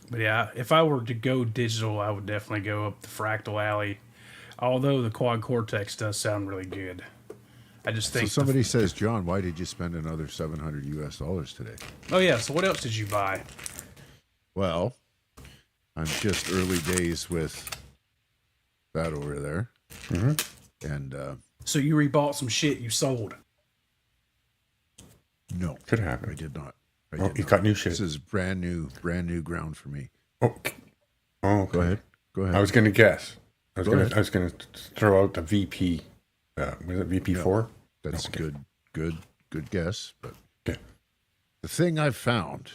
But yeah, if I were to go digital, I would definitely go up the Fractal Alley. Although the Quad Cortex does sound really good. I just So think... somebody says, John, why did you spend another $700 US today? Oh yeah, so what else did you buy? Well, I'm just early days with that over there. Mm-hmm. And So you rebought some shit you sold. no, Could happen. I did not. I Oh, did you not. got new shit. This is brand new ground for me. Oh, okay. Go ahead. I was going to guess. I Go ahead. was going to throw out the VP. Was it VP4? That's Okay. good guess. But Okay. the thing I've found,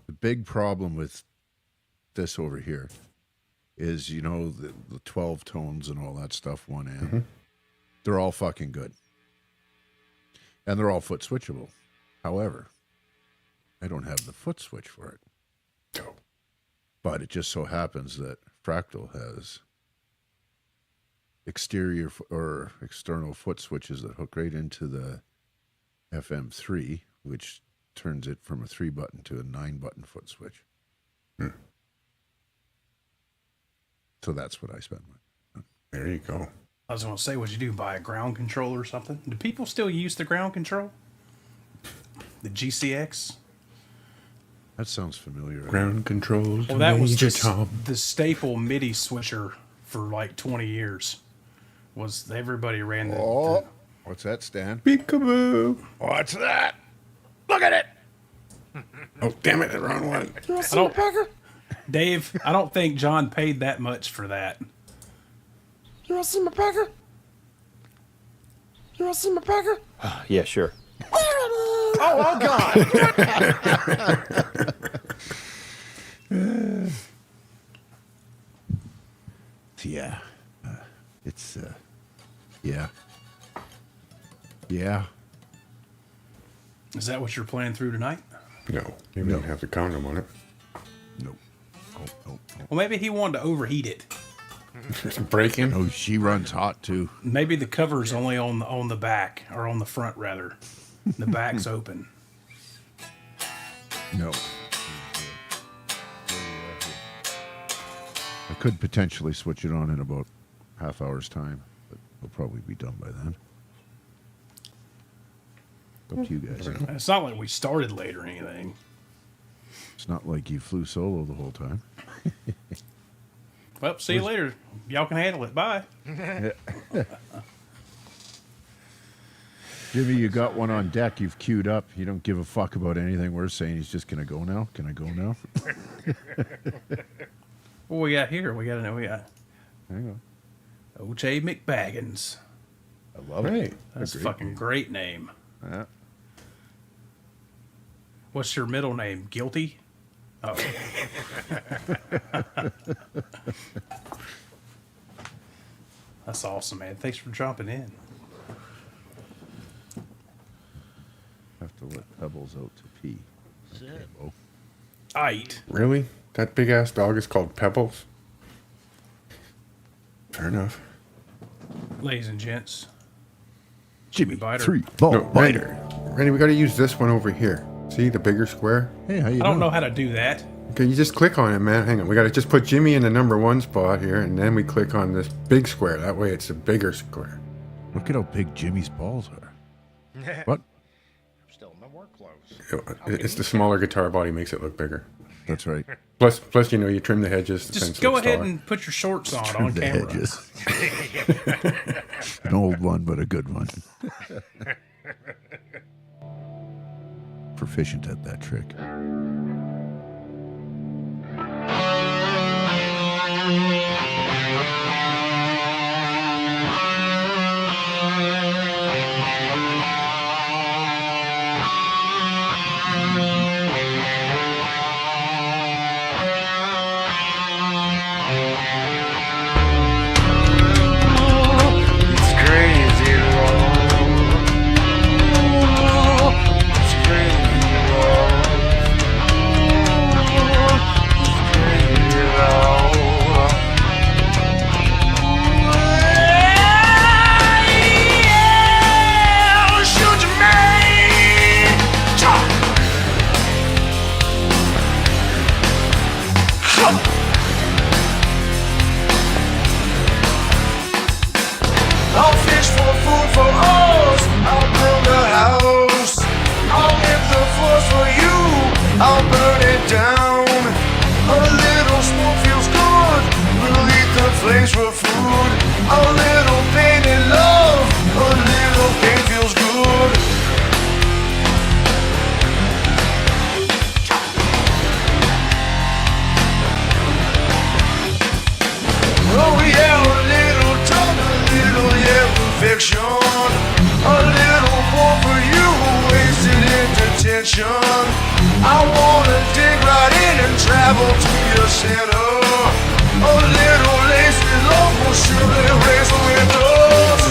the big problem with this over here is, the 12 tones and all that stuff, 1 amp. They're all fucking good. And they're all foot switchable. However, I don't have the foot switch for it. So, But it just so happens that Fractal has exterior or external foot switches that hook right into the FM3, which turns it from a 3-button to a 9-button foot switch. So that's what I spend my. there you go. I was going to say, what'd you do? Buy a ground control or something? Do people still use the ground control? The GCX? That sounds familiar. Ground controls. Well, that was Major just Tom. the staple MIDI switcher for like 20 years. Was everybody ran the... Oh, what's that, Stan? Peekaboo. What's that? Look at it. Oh, damn it, the wrong one. I don't, Dave, I don't think John paid that much for that. You want to see my packer? You want to see my packer? Yeah, sure. Oh God! Yeah. It's, yeah. Yeah. Is that what you're playing through tonight? No, you don't have to count them on it. Nope. Oh. Well, maybe he wanted to overheat it. It's breaking. Oh, she runs hot too. Maybe the cover's only on the back, or on the front rather. The back's open. No. I could potentially switch it on in about half hour's time, but we'll probably be done by then. Up to you guys. It's not like we started late or anything. It's not like you flew solo the whole time. Well, see you later. Y'all can handle it. Bye. Jimmy, you got one on deck. You've queued up. You don't give a fuck about anything we're saying. He's just going to go now. Can I go now? What we got here? We got Hang on. O.J. McBaggins. I love Right. it. That's a Great fucking name. great name. Yeah. What's your middle name? Guilty? Oh. That's awesome, man. Thanks for dropping in. Have to let Pebbles out to pee. Okay, Bo. Aight. Really? That big ass dog is called Pebbles? Fair enough. Ladies and gents. Jimmy Biter. 3 ball No, biter. Randy, we got to use this one over here. See the bigger square? Hey, how you I doing? don't know how to do that. Okay, you just click on it, man. Hang on. We got to just put Jimmy in the number 1 spot here, and then we click on this big square. That way it's a bigger square. Look at how big Jimmy's balls are. What? Still in my work clothes. It's the smaller guitar body makes it look bigger. That's right. Plus, you trim the hedges. the Just fence go looks ahead taller. and put your shorts on The camera. hedges. An old one, but a good one. Proficient at that trick. It's crazy, Lord. It's crazy, Lord. It's crazy, Lord. Yeah, shoot your man. Talk. I'll fish for food for us. I'll build a house. I'll lift the floors for you. I'll burn it down. A little smoke feels good. We'll eat the flames for food. A little pain and love. A little pain feels good. Oh yeah, a little talk, a little yeah, perfection. affliction. I wanna dig right in and travel to your center. A little lazy love will surely raise the windows.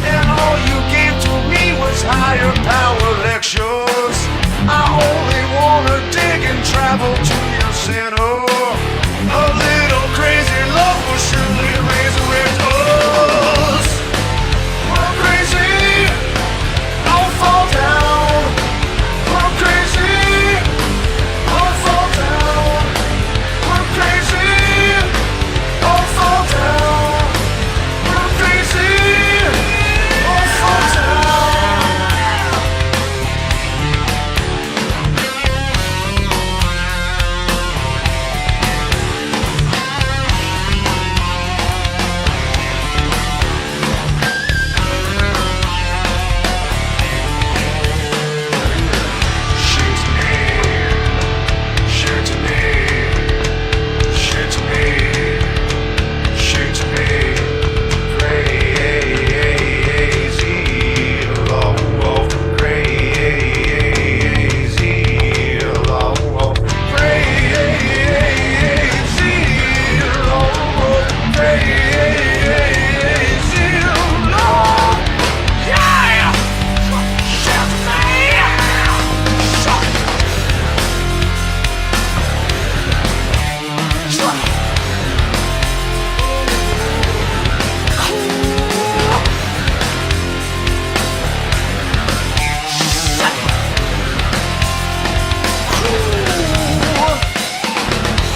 And all you gave to me was higher power lectures. I only wanna dig and travel to your center. A little crazy love will surely resurrect us. We're crazy, I'll fall down. We're crazy, I'll fall down. We're crazy, I'll fall down.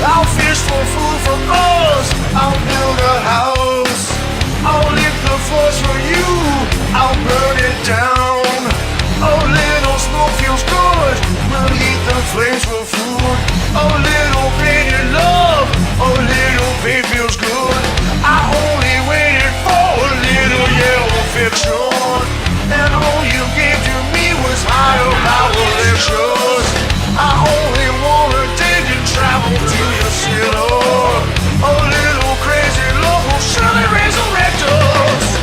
I'll fish for food from us. I'll build a house. I'll lick the floors for you. I'll burn it down. A little smoke feels good. We'll heat the flames for food. A little pain in love. A little pain feels good. I only waited for a little yellow fiction. And all you gave to me was higher power lectures. I only wanna dig and travel to your center. A little crazy love will surely resurrect us.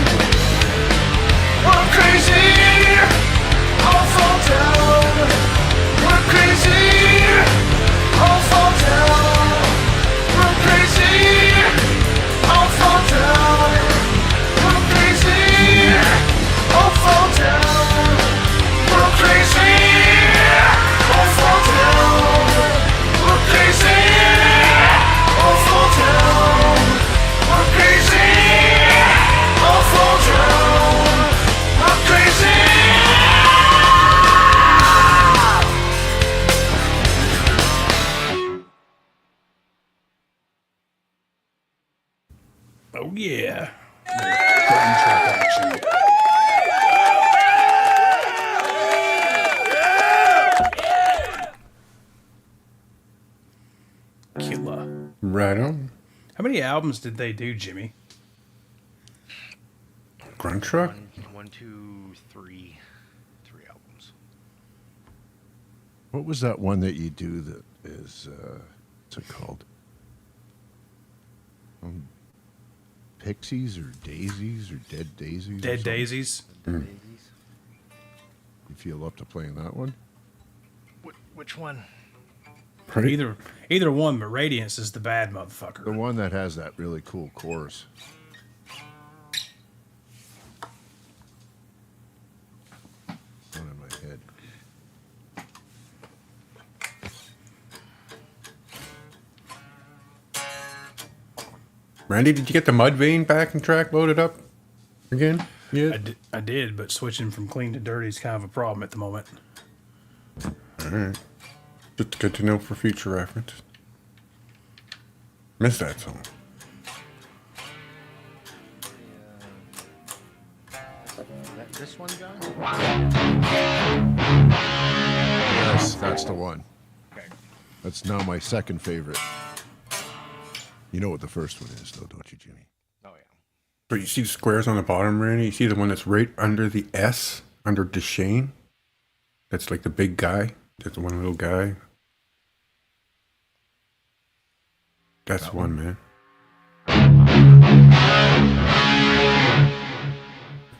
We're crazy, I'll fall down. We're crazy, I'll fall down. We're crazy, I'll fall down. We're crazy, I'll fall down. We're crazy, I'll fall down. We're crazy, I'll fall down. We're crazy, I'll fall down. We're crazy. Oh yeah. Drum track action. Killer. Right on. How many albums did they do, Jimmy? Grunt Truck? One, two, three. 3 albums. What was that one that you do that is, what's it called? Pixies or Daisies or Dead Daisies? or Dead something? Daisies. Daisies. You feel up to playing that one? Which one? Right? Either one, but Radiance is the bad motherfucker. The one that has that really cool chorus. One in my head. Randy, did you get the Mudvayne backing track loaded up again? Yeah. I did, but switching from clean to dirty is kind of a problem at the moment. All right. Just good to know for future reference. Missed that song. This one, John? Yes, that's the one. Okay. That's now my second favorite. You know what the first one is, though, don't you, Jimmy? Oh, yeah. So you see the squares on the bottom, Randy? You see the one that's right under the S, under Deshane? That's like the big guy. That's the one little guy. That's that one, man.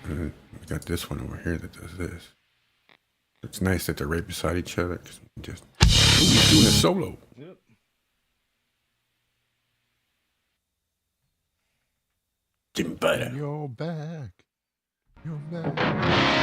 And we got this one over here that does this. It's nice that they're right beside each other. Just he's doing a solo. Yep. Jim Butter. You're back. You're back.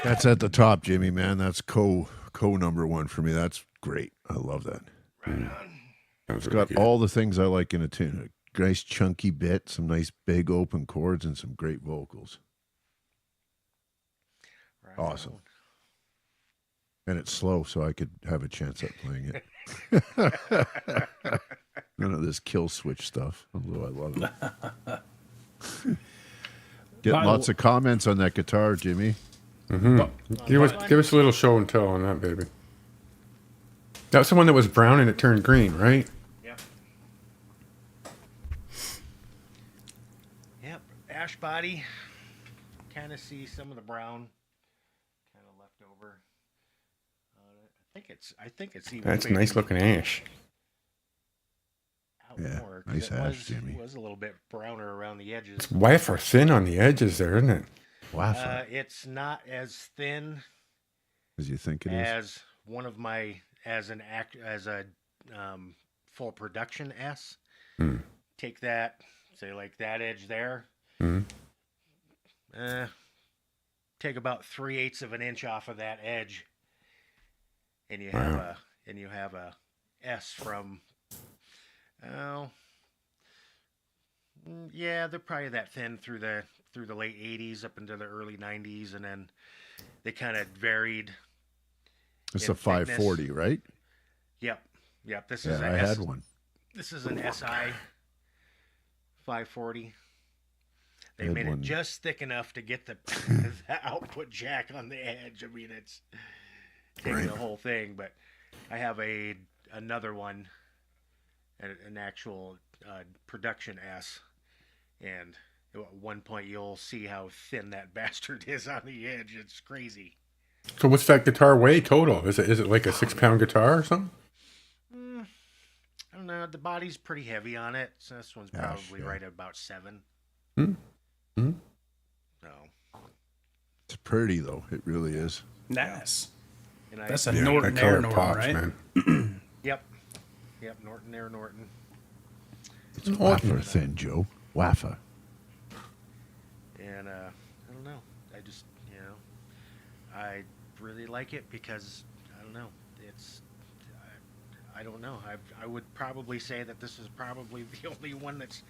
That's at the top, Jimmy, man. That's co number one for me. That's great. I love that. Right on. It's got all the things I like in a tune. nice chunky bit, some nice big open chords, and some great vocals. Right Awesome. on. And it's slow, so I could have a chance at playing it. None of this kill switch stuff, although I love it. Getting lots of comments on that guitar, Jimmy. Give us a little show and tell on that, baby. That's the one that was brown and it turned green, right? Yep. Yep. Ash body. Kind of see some of the brown kind of left over. I think it's even. That's maybe nice looking ash. out Yeah, more, 'cause nice it ash, was, Jimmy. It was a little bit browner around the edges. It's wafer thin on the edges there, isn't it? Waffle, It's not as thin as you think it is. as one of my as a full production S. Take that, say like that edge there. Take about 3/8 of an inch off of that edge, and you have a S from. Oh, yeah, they're probably that thin through the late 80s up into the early 90s, and then they kind of varied. It's in a 540, thickness. right? Yep. This Yeah, is I had one. This is an SI 540. They had made one. it just thick enough to get the output jack on the edge. I mean, it's taking the whole thing. But I have another one, an actual production S, and at one point you'll see how thin that bastard is on the edge. It's crazy. So what's that guitar weigh total? Is it like a 6-pound guitar or something? I don't know. The body's pretty heavy on it, so this one's probably right at about 7. No. It's pretty though. It really is. Nice. And That's a Yeah, Norton that Air color Norton, pops, right? man. Yep. Norton Air Norton. It's wafer thin, Joe. Wafer. And I don't know. I just I really like it because I don't know. It's I don't know. I would probably say that this is probably the only one that's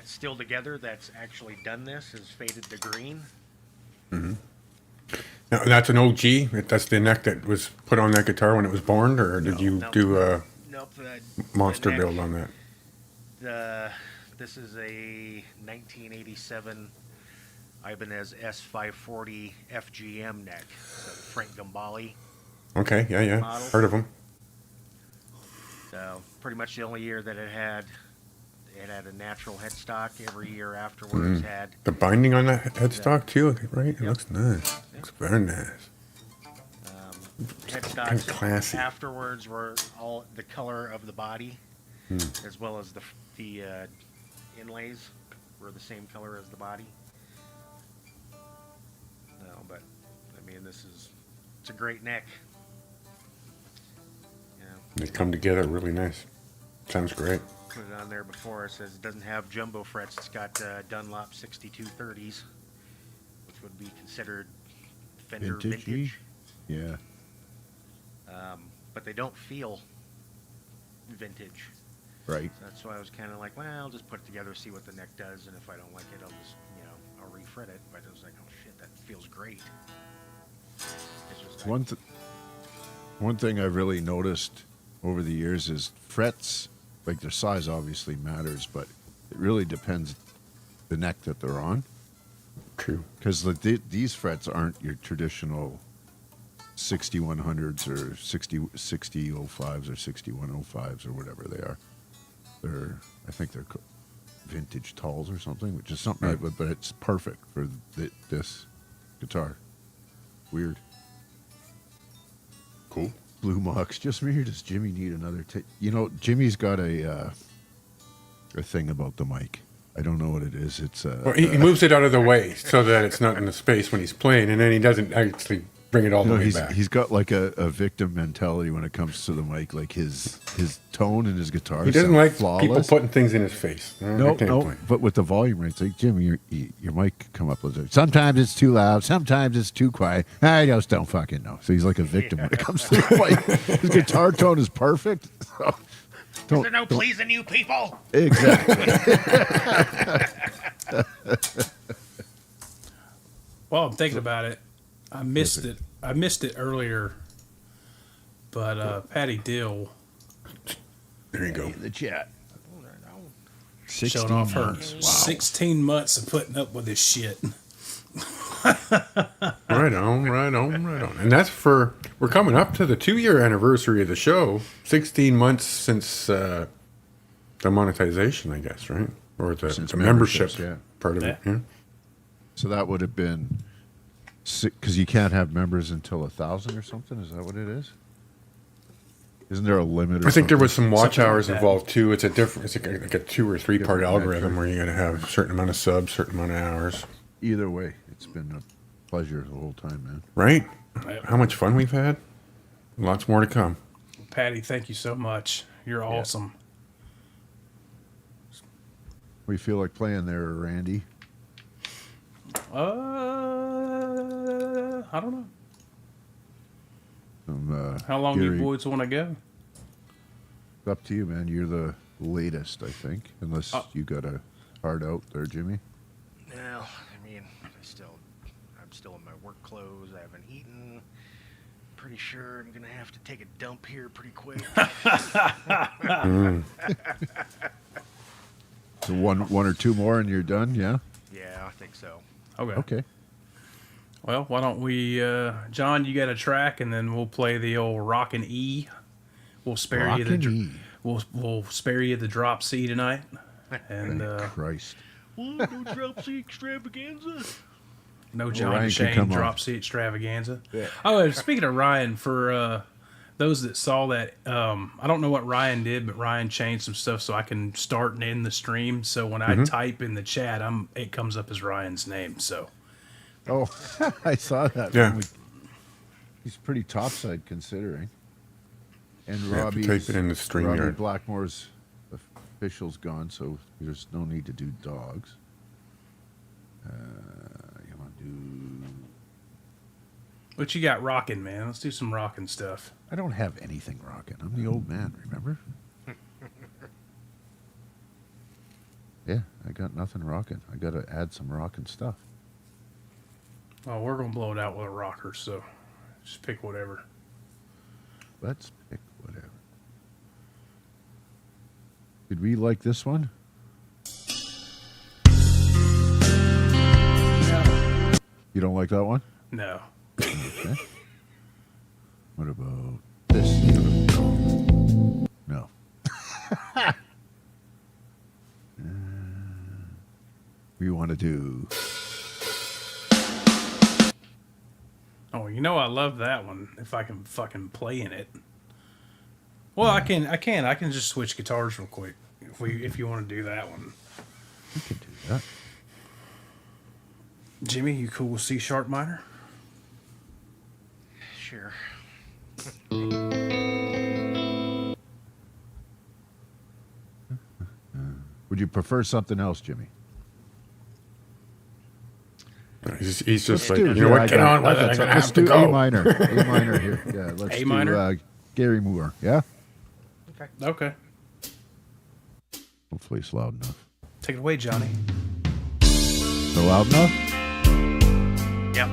still together that's actually done this is Faded to Green. Now, that's an OG? That's the neck that was put on that guitar when it was born? Or did you No. do a Nope. monster neck- build on that? This is a 1987 Ibanez S540 FGM neck. So Frank Gambale. Okay, yeah. Model. Heard of them. So pretty much the only year that it had a natural headstock. Every year afterwards had The binding on that headstock too, right? It Yep. looks nice. Looks very nice. headstocks. Kinda classy. Afterwards were all the color of the body, as well as the inlays were the same color as the body. No, but I mean it's a great neck. They come together really nice. Sounds great. Put it on there before. It says it doesn't have jumbo frets. It's got Dunlop 6230s, which would be considered Fender Vintage-y? vintage. Yeah. But they don't feel vintage. Right. So that's why I was kind of like, well, I'll just put it together, see what the neck does, and if I don't like it, I'll just, I'll refret it. But I was like, oh shit, that feels great. It's just One thing I've really noticed over the years is frets, like their size obviously matters, but it really depends the neck that they're on. True. Because these frets aren't your traditional 6100s or 6005s or 6105s or whatever they are. I think they're vintage talls or something, which is something, but it's perfect for this guitar. Weird. Cool. Blue Mox. Just me, or does Jimmy need another? Jimmy's got a thing about the mic. I don't know what it is. It's Well, he moves it out of the way so that it's not in the space when he's playing, and then he doesn't actually bring it all the way back. he's got like a victim mentality when it comes to the mic. Like his tone and his guitar. He doesn't sound like flawless. people putting things in his face. No, but with the volume rates, like Jimmy, your mic come up with it. Sometimes it's too loud, sometimes it's too quiet. I just don't fucking know. So he's like a victim when it comes to the mic. His guitar tone is perfect. Is there no pleasing you people? Exactly. Well, I'm thinking about it. I missed it. I missed it earlier. But Patty Dill There you go. The chat. showing off her 16 16 months of putting up with this shit. Right on, right on, right on. And that's for, we're coming up to the 2-year anniversary of the show. 16 months since the monetization, I guess, right? Or Since the membership memberships, yeah. part of it. Yeah. Yeah. So that would have been, because you can't have members until 1,000 or something. Is that what it is? Isn't there a limit? Or I think there something? was some watch Something like hours that. involved too. It's like a 2 or 3 part Different algorithm metric. where you got to have a certain amount of subs, certain amount of hours. Either way, it's been a pleasure the whole time, man. Right? Yep. How much fun we've had? Lots more to come. Patty, thank you so much. You're awesome. What do you feel like playing there, Randy? I don't know. How long do you Gary, boys want to go? it's up to you, man. You're the latest, I think, unless you got a hard out there, Jimmy. Well, I mean, I'm still in my work clothes. I haven't eaten. Pretty sure I'm gonna have to take a dump here pretty quick. So one or two more and you're done, yeah? Yeah, I think so. Okay. Okay. Well, why don't we, John? You got a track, and then we'll play the old Rockin' E. We'll spare you the Rockin' E. we'll spare you the drop C tonight, and Christ. What? No drop C extravaganza? no John Ryan can Shane come drop on. C extravaganza. Yeah. Oh, and speaking of Ryan, for those that saw that, I don't know what Ryan did, but Ryan changed some stuff so I can start and end the stream. So when I type in the chat, it comes up as Ryan's name. So Oh, I saw that. Yeah. He's pretty topside considering. And Yeah, if you Robbie's, type it in the StreamYard. Robbie Blackmore's official's gone, so there's no need to do dogs. You want to do... what you got rocking, man? Let's do some rocking stuff. I don't have anything rocking. I'm the old man, remember? Yeah, I got nothing rocking. I got to add some rocking stuff. Well, we're gonna blow it out with a rocker, so just pick whatever. Let's pick whatever. Did we like this one? You don't like that one? No. Okay. What about this? No. We want to do... Oh, you know I love that one. If I can fucking play in it. Well, I can just switch guitars real quick. If you want to do that one. We can do that. Jimmy, you cool with C sharp minor? Sure. Would you prefer something else, Jimmy? He's just like, do you it. know Yeah, what? I Get got on it. with it. I'm Let's gonna have to do go. A minor. A minor here. Yeah, let's A do minor? Gary Moore. Yeah? Okay. Hopefully it's loud enough. Take it away, Johnny. No loud enough? Yep.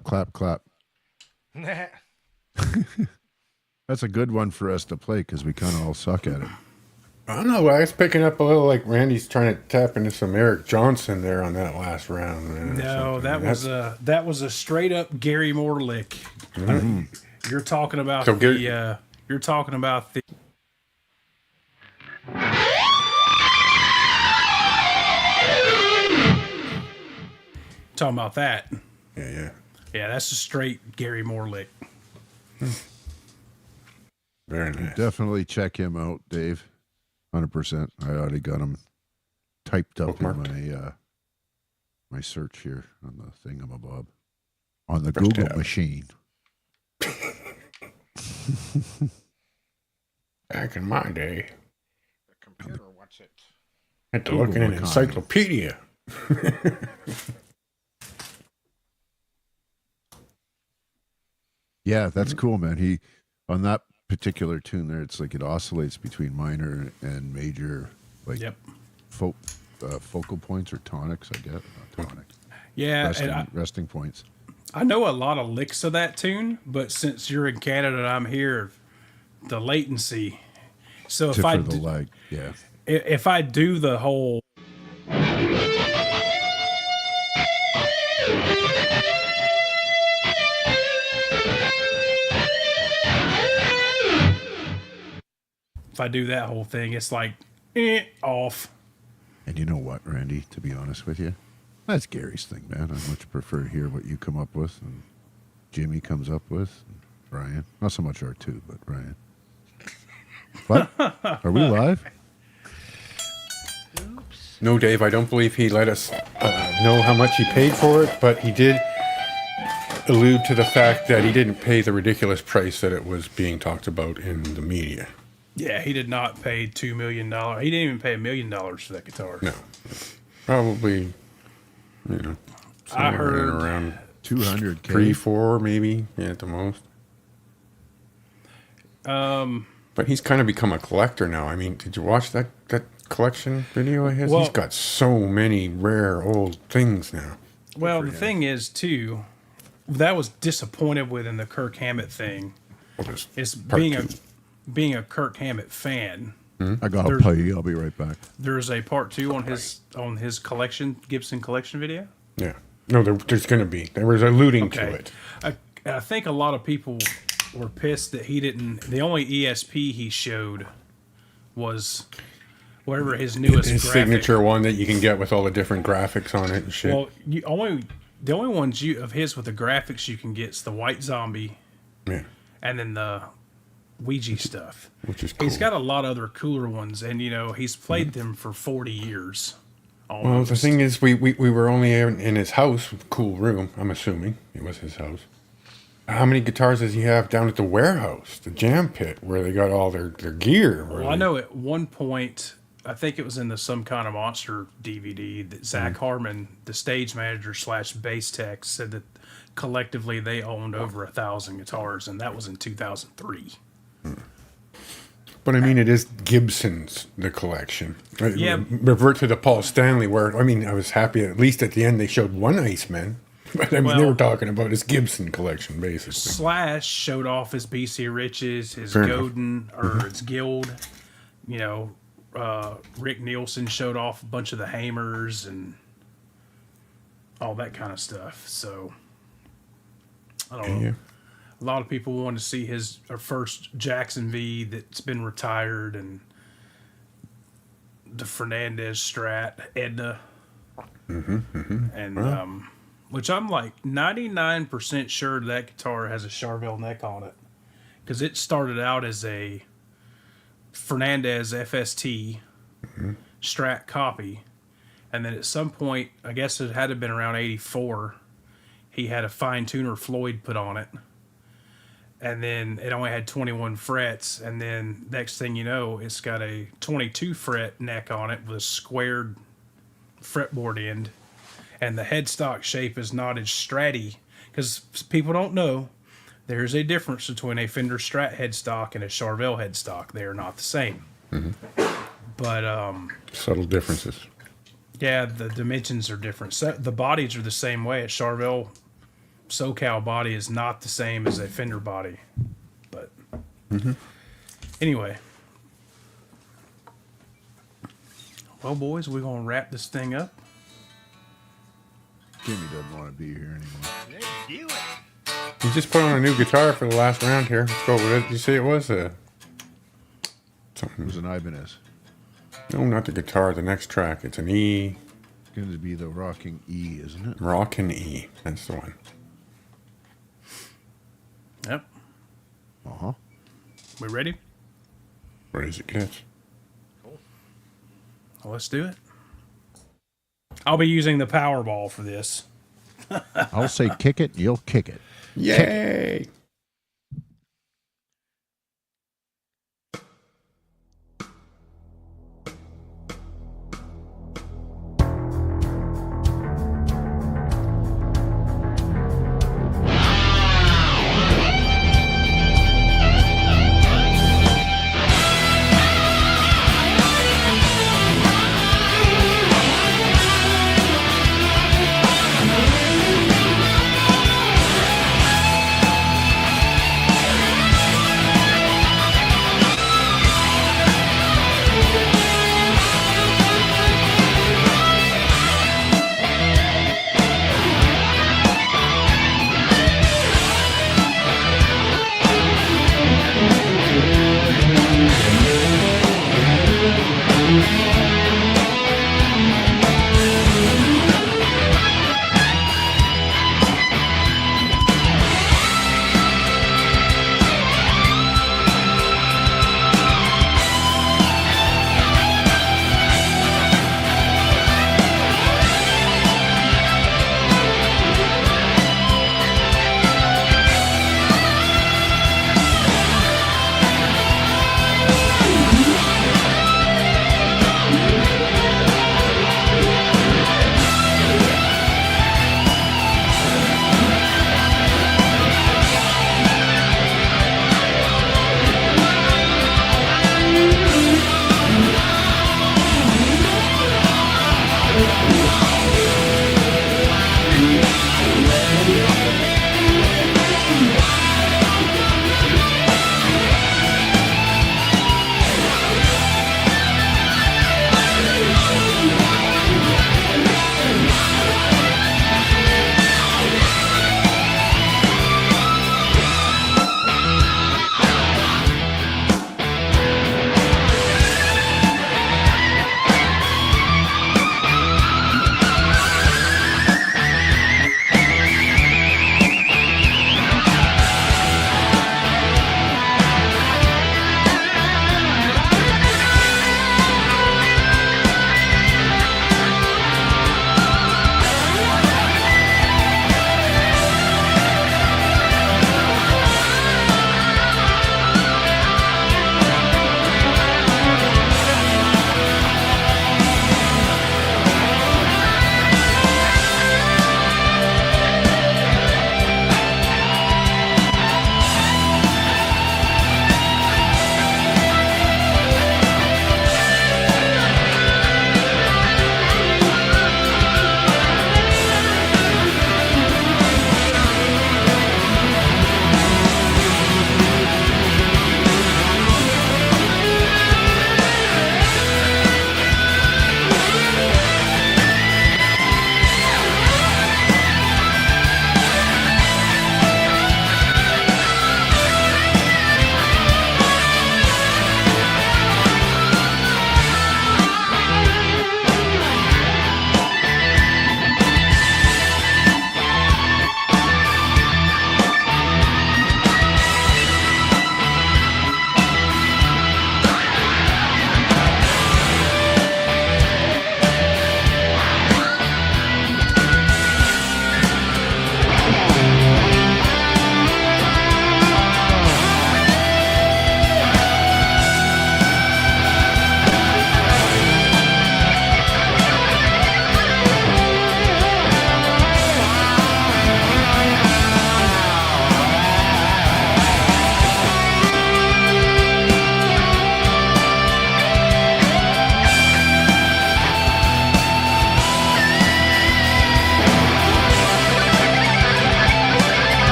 Clap, clap, clap. That's a good one for us to play because we kind of all suck at it. I don't know. I was picking up a little like Randy's trying to tap into some Eric Johnson there on that last round. Man, No, that was a straight up Gary Moore lick. You're talking about So you're talking about the. Talking about that. Yeah. Yeah, that's a straight Gary Moore lick. Very nice. Definitely check him out, Dave. 100%. I already got him typed up Bookmarked. in my search here on the thingamabob. On the First Google tab. machine. Back in my day, The computer, what's it? I had to Google look in an Macan. encyclopedia. Yeah, that's cool, man. He on that particular tune there, it's like it oscillates between minor and major, like Yep. focal points or tonics. I guess not tonics. Yeah, Resting, and resting points. I know a lot of licks of that tune, but since you're in Canada and I'm here, the latency. So if For I the do, lag, yeah. if I do the whole. If I do that whole thing, it's like off. And you know what, Randy? To be honest with you, that's Gary's thing, man. I much prefer to hear what you come up with and Jimmy comes up with. And Brian, not so much R2, but Brian. What? Are we live? No, Dave, I don't believe he let us know how much he paid for it, but he did allude to the fact that he didn't pay the ridiculous price that it was being talked about in the media. Yeah, he did not pay $2 million. He didn't even pay $1 million for that guitar. No. Probably, I somewhere heard in around 200K. 3-4 maybe, yeah, at the most. But he's kind of become a collector now. I mean, did you watch that collection video of his? Well- He's got so many rare old things now. Well, the thing is, too, that was disappointed with in the Kirk Hammett thing. Well, there's Is part being two. being a Kirk Hammett fan. I got to There's- play. I'll be right back. There's a part 2 on his collection Gibson collection video. Yeah. No, there's going to be. There was alluding to Okay. it. I think a lot of people were pissed that he didn't. The only ESP he showed was whatever his newest His graphic. signature one that you can get with all the different graphics on it and shit. Well, the only ones of his with the graphics you can get is the White Zombie yeah. and then the Ouija stuff. Which is cool. He's got a lot of other cooler ones, and he's played them for 40 years. Well, Almost. the thing is, we were only in his house, cool room. I'm assuming it was his house. How many guitars does he have down at the warehouse, the jam pit, where they got all their gear? Well, I know at one point, I think it was in the Some Kind of Monster DVD that Zach Harmon, the stage manager / bass tech, said that collectively they owned over 1,000 guitars, and that was in 2003. But I mean, it is Gibson's, the collection. Yeah. Revert to the Paul Stanley, where, I mean, I was happy at least at the end they showed one Iceman. But I mean, they Well- were talking about his Gibson collection, basically. Slash showed off his BC Riches, his Fair enough. Godin, or his Guild. Rick Nielsen showed off a bunch of the Hammers and all that kind of stuff. So, I don't know. Yeah. A lot of people want to see his first Jackson V that's been retired, and the Fernandez Strat, Edna. And which I'm like 99% sure that guitar has a Charvel neck on it, because it started out as a Fernandez FST Strat copy, and then at some point, I guess it had to have been around 84, he had a fine tuner Floyd put on it, and then it only had 21 frets, and then next thing you know, it's got a 22 fret neck on it with a squared fretboard end, and the headstock shape is not as stratty, because people don't know there's a difference between a Fender Strat headstock and a Charvel headstock. They are not the same. But Subtle differences. yeah, the dimensions are different. So the bodies are the same way. A Charvel SoCal body is not the same as a Fender body. But anyway. Well, boys, we're going to wrap this thing up. Jimmy doesn't want to be here anymore. Let's do it. You just put on a new guitar for the last round here. Let's go. What did you say it was? It Something. was an Ibanez. No, not the guitar. The next track. It's an E. It's going to be the rocking E, isn't it? Rockin' E. That's the one. Yep. Uh-huh. We ready? Where does it get? Well, let's do it. I'll be using the Powerball for this. I'll say kick it, you'll kick it. Yay!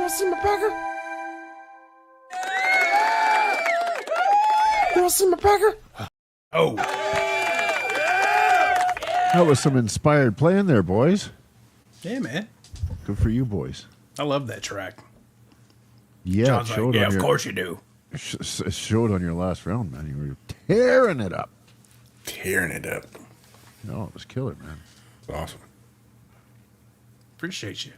wanna see my pecker? You wanna see my pecker? Oh, That was some inspired playing there, boys. yeah, man. Good for you, boys. I love that track. Yeah, John's it like, showed yeah, on of your, course you do. it showed on your last round, man. You were tearing it up. Tearing it up. No, it was killer, man. Awesome. Appreciate you.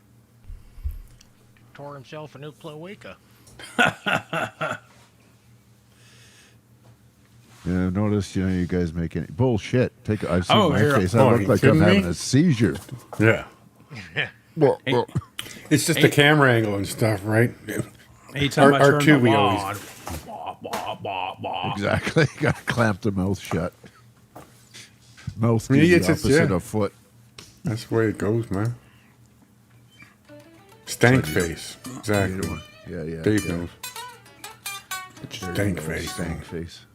Tore himself a new cloaca. Yeah, I've noticed, you guys make any bullshit. I've seen Oh, my here- face. oh, I you look like kidding I'm having me? a seizure. Yeah. Well, It's just the camera angle and stuff, right? Anytime I turn R2 my we mod, blah, blah, blah, blah. exactly. Got to clamp the mouth shut. Mouth I mean, is the it's just- opposite yeah. of foot. That's the way it goes, man. Stank face. Exactly. Yeah. Dave yeah. knows. There Stank you go, face. Stank face.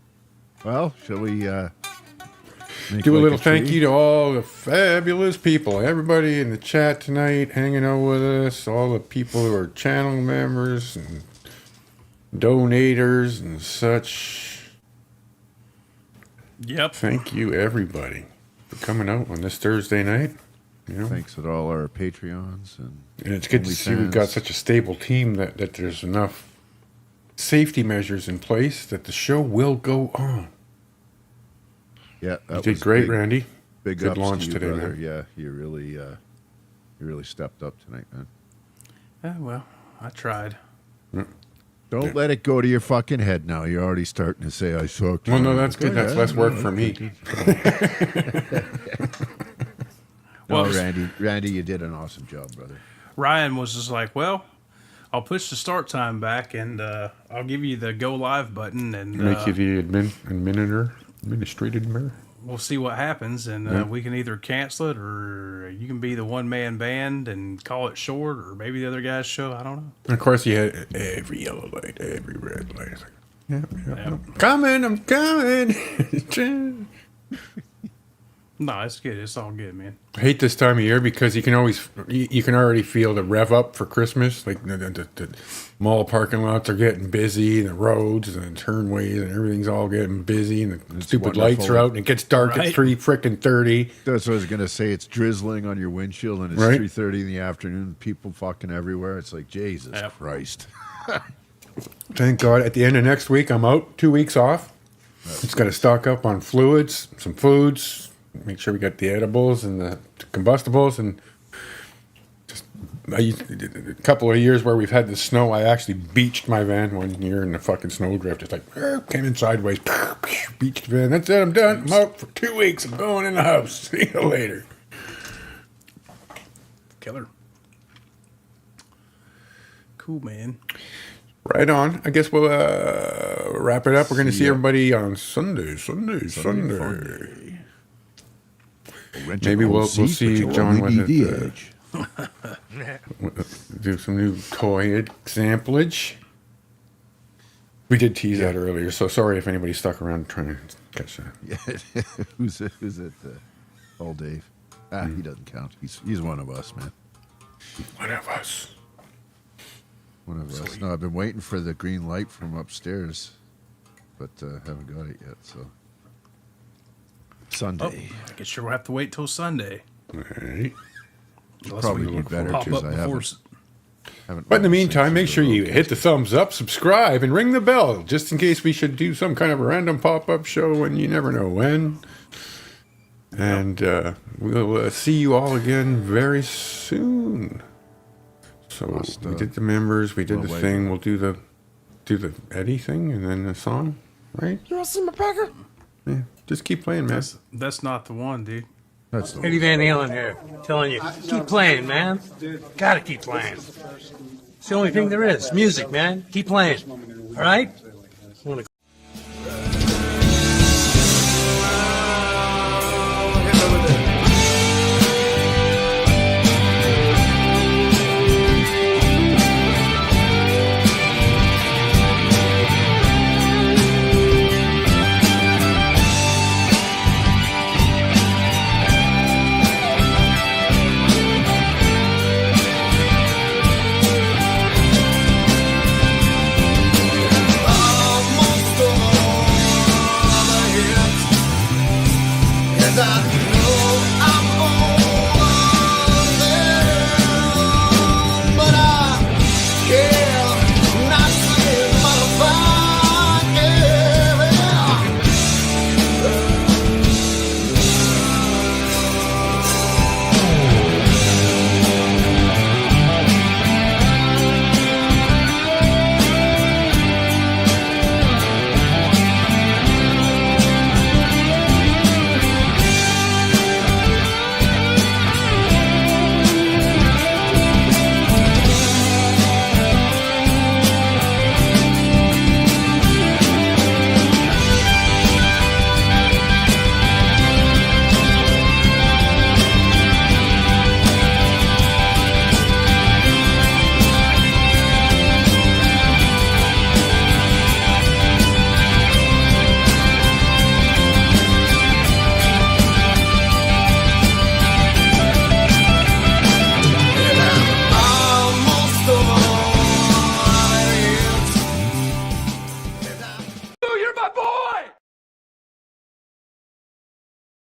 Well, shall we make Do a like little thank tree? you to all the fabulous people, everybody in the chat tonight, hanging out with us, all the people who are channel members and donators and such. Yep. Thank you, everybody, for coming out on this Thursday night. You know, Thanks to all our Patreons and it's good to see we've got OnlyFans. such a stable team that there's enough safety measures in place that the show will go on. Yeah, You that did was great, big, Randy. Big Good ups launch to you, today, brother. man. Yeah, you really stepped up tonight, man. Well, I tried. Don't let it go to your fucking head now. You're already starting to say I suck. Well, no, that's good. Yeah, That's less no, work that's for me. good. No, Well, Randy, you did an awesome job, brother. Ryan was just like, well, I'll push the start time back and I'll give you the go live button and Make you the administrative. we'll see what happens. And we can either cancel it or you can be the one man band and call it short or maybe the other guys show. I don't know. And of course, you had every yellow light, every red light. It's like, yeah. Yep. I'm coming. No, it's good. It's all good, man. I hate this time of year because you can already feel the rev up for Christmas. Like the mall parking lots are getting busy, the roads and the turnways and everything's all getting busy, and the stupid lights wonderful. are out, and it gets dark Right. at 3:30. That's what I was gonna say. It's drizzling on your windshield, and it's Right. 3:30 in the afternoon. People fucking everywhere. It's like Jesus Yep. Christ. Thank God. At the end of next week, I'm out. 2 weeks off. Just got to stock up on fluids, some foods, make sure we got the edibles and the combustibles, and just a couple of years where we've had the snow. I actually beached my van one year in the fucking snowdrift. It's like came in sideways, beached the van. That's it. I'm done. I'm out for 2 weeks. I'm going in the house. See you later. Killer. Cool, man. Right on. I guess we'll wrap it up. We're going to see ya. everybody on Sunday. Maybe we'll see John with it. Do some new toy examplage. We did tease that earlier, so sorry if anybody stuck around trying to catch that. Yeah. Who's it? Old Dave. He doesn't count. He's one of us, man. One of us. One of us. No, I've been waiting for the green light from upstairs, but haven't got it yet. So Oh, Sunday. I guess you'll have to wait till Sunday. All right. Unless Probably we be better pop because up I before haven't. But in the meantime, make sure you hit the thumbs up, subscribe, and ring the bell, just in case we should do some kind of a random pop-up show, and you never know when. And we'll see you all again very soon. So we did the members, we did the wait. thing. We'll do the Eddie thing, and then the song, right? You wanna see my pecker? Yeah, just keep playing, man. That's not the one, dude. That's the Eddie Van Halen here, telling you, keep playing, man. Gotta keep playing. It's the only thing there is. Music, man. Keep playing. All right?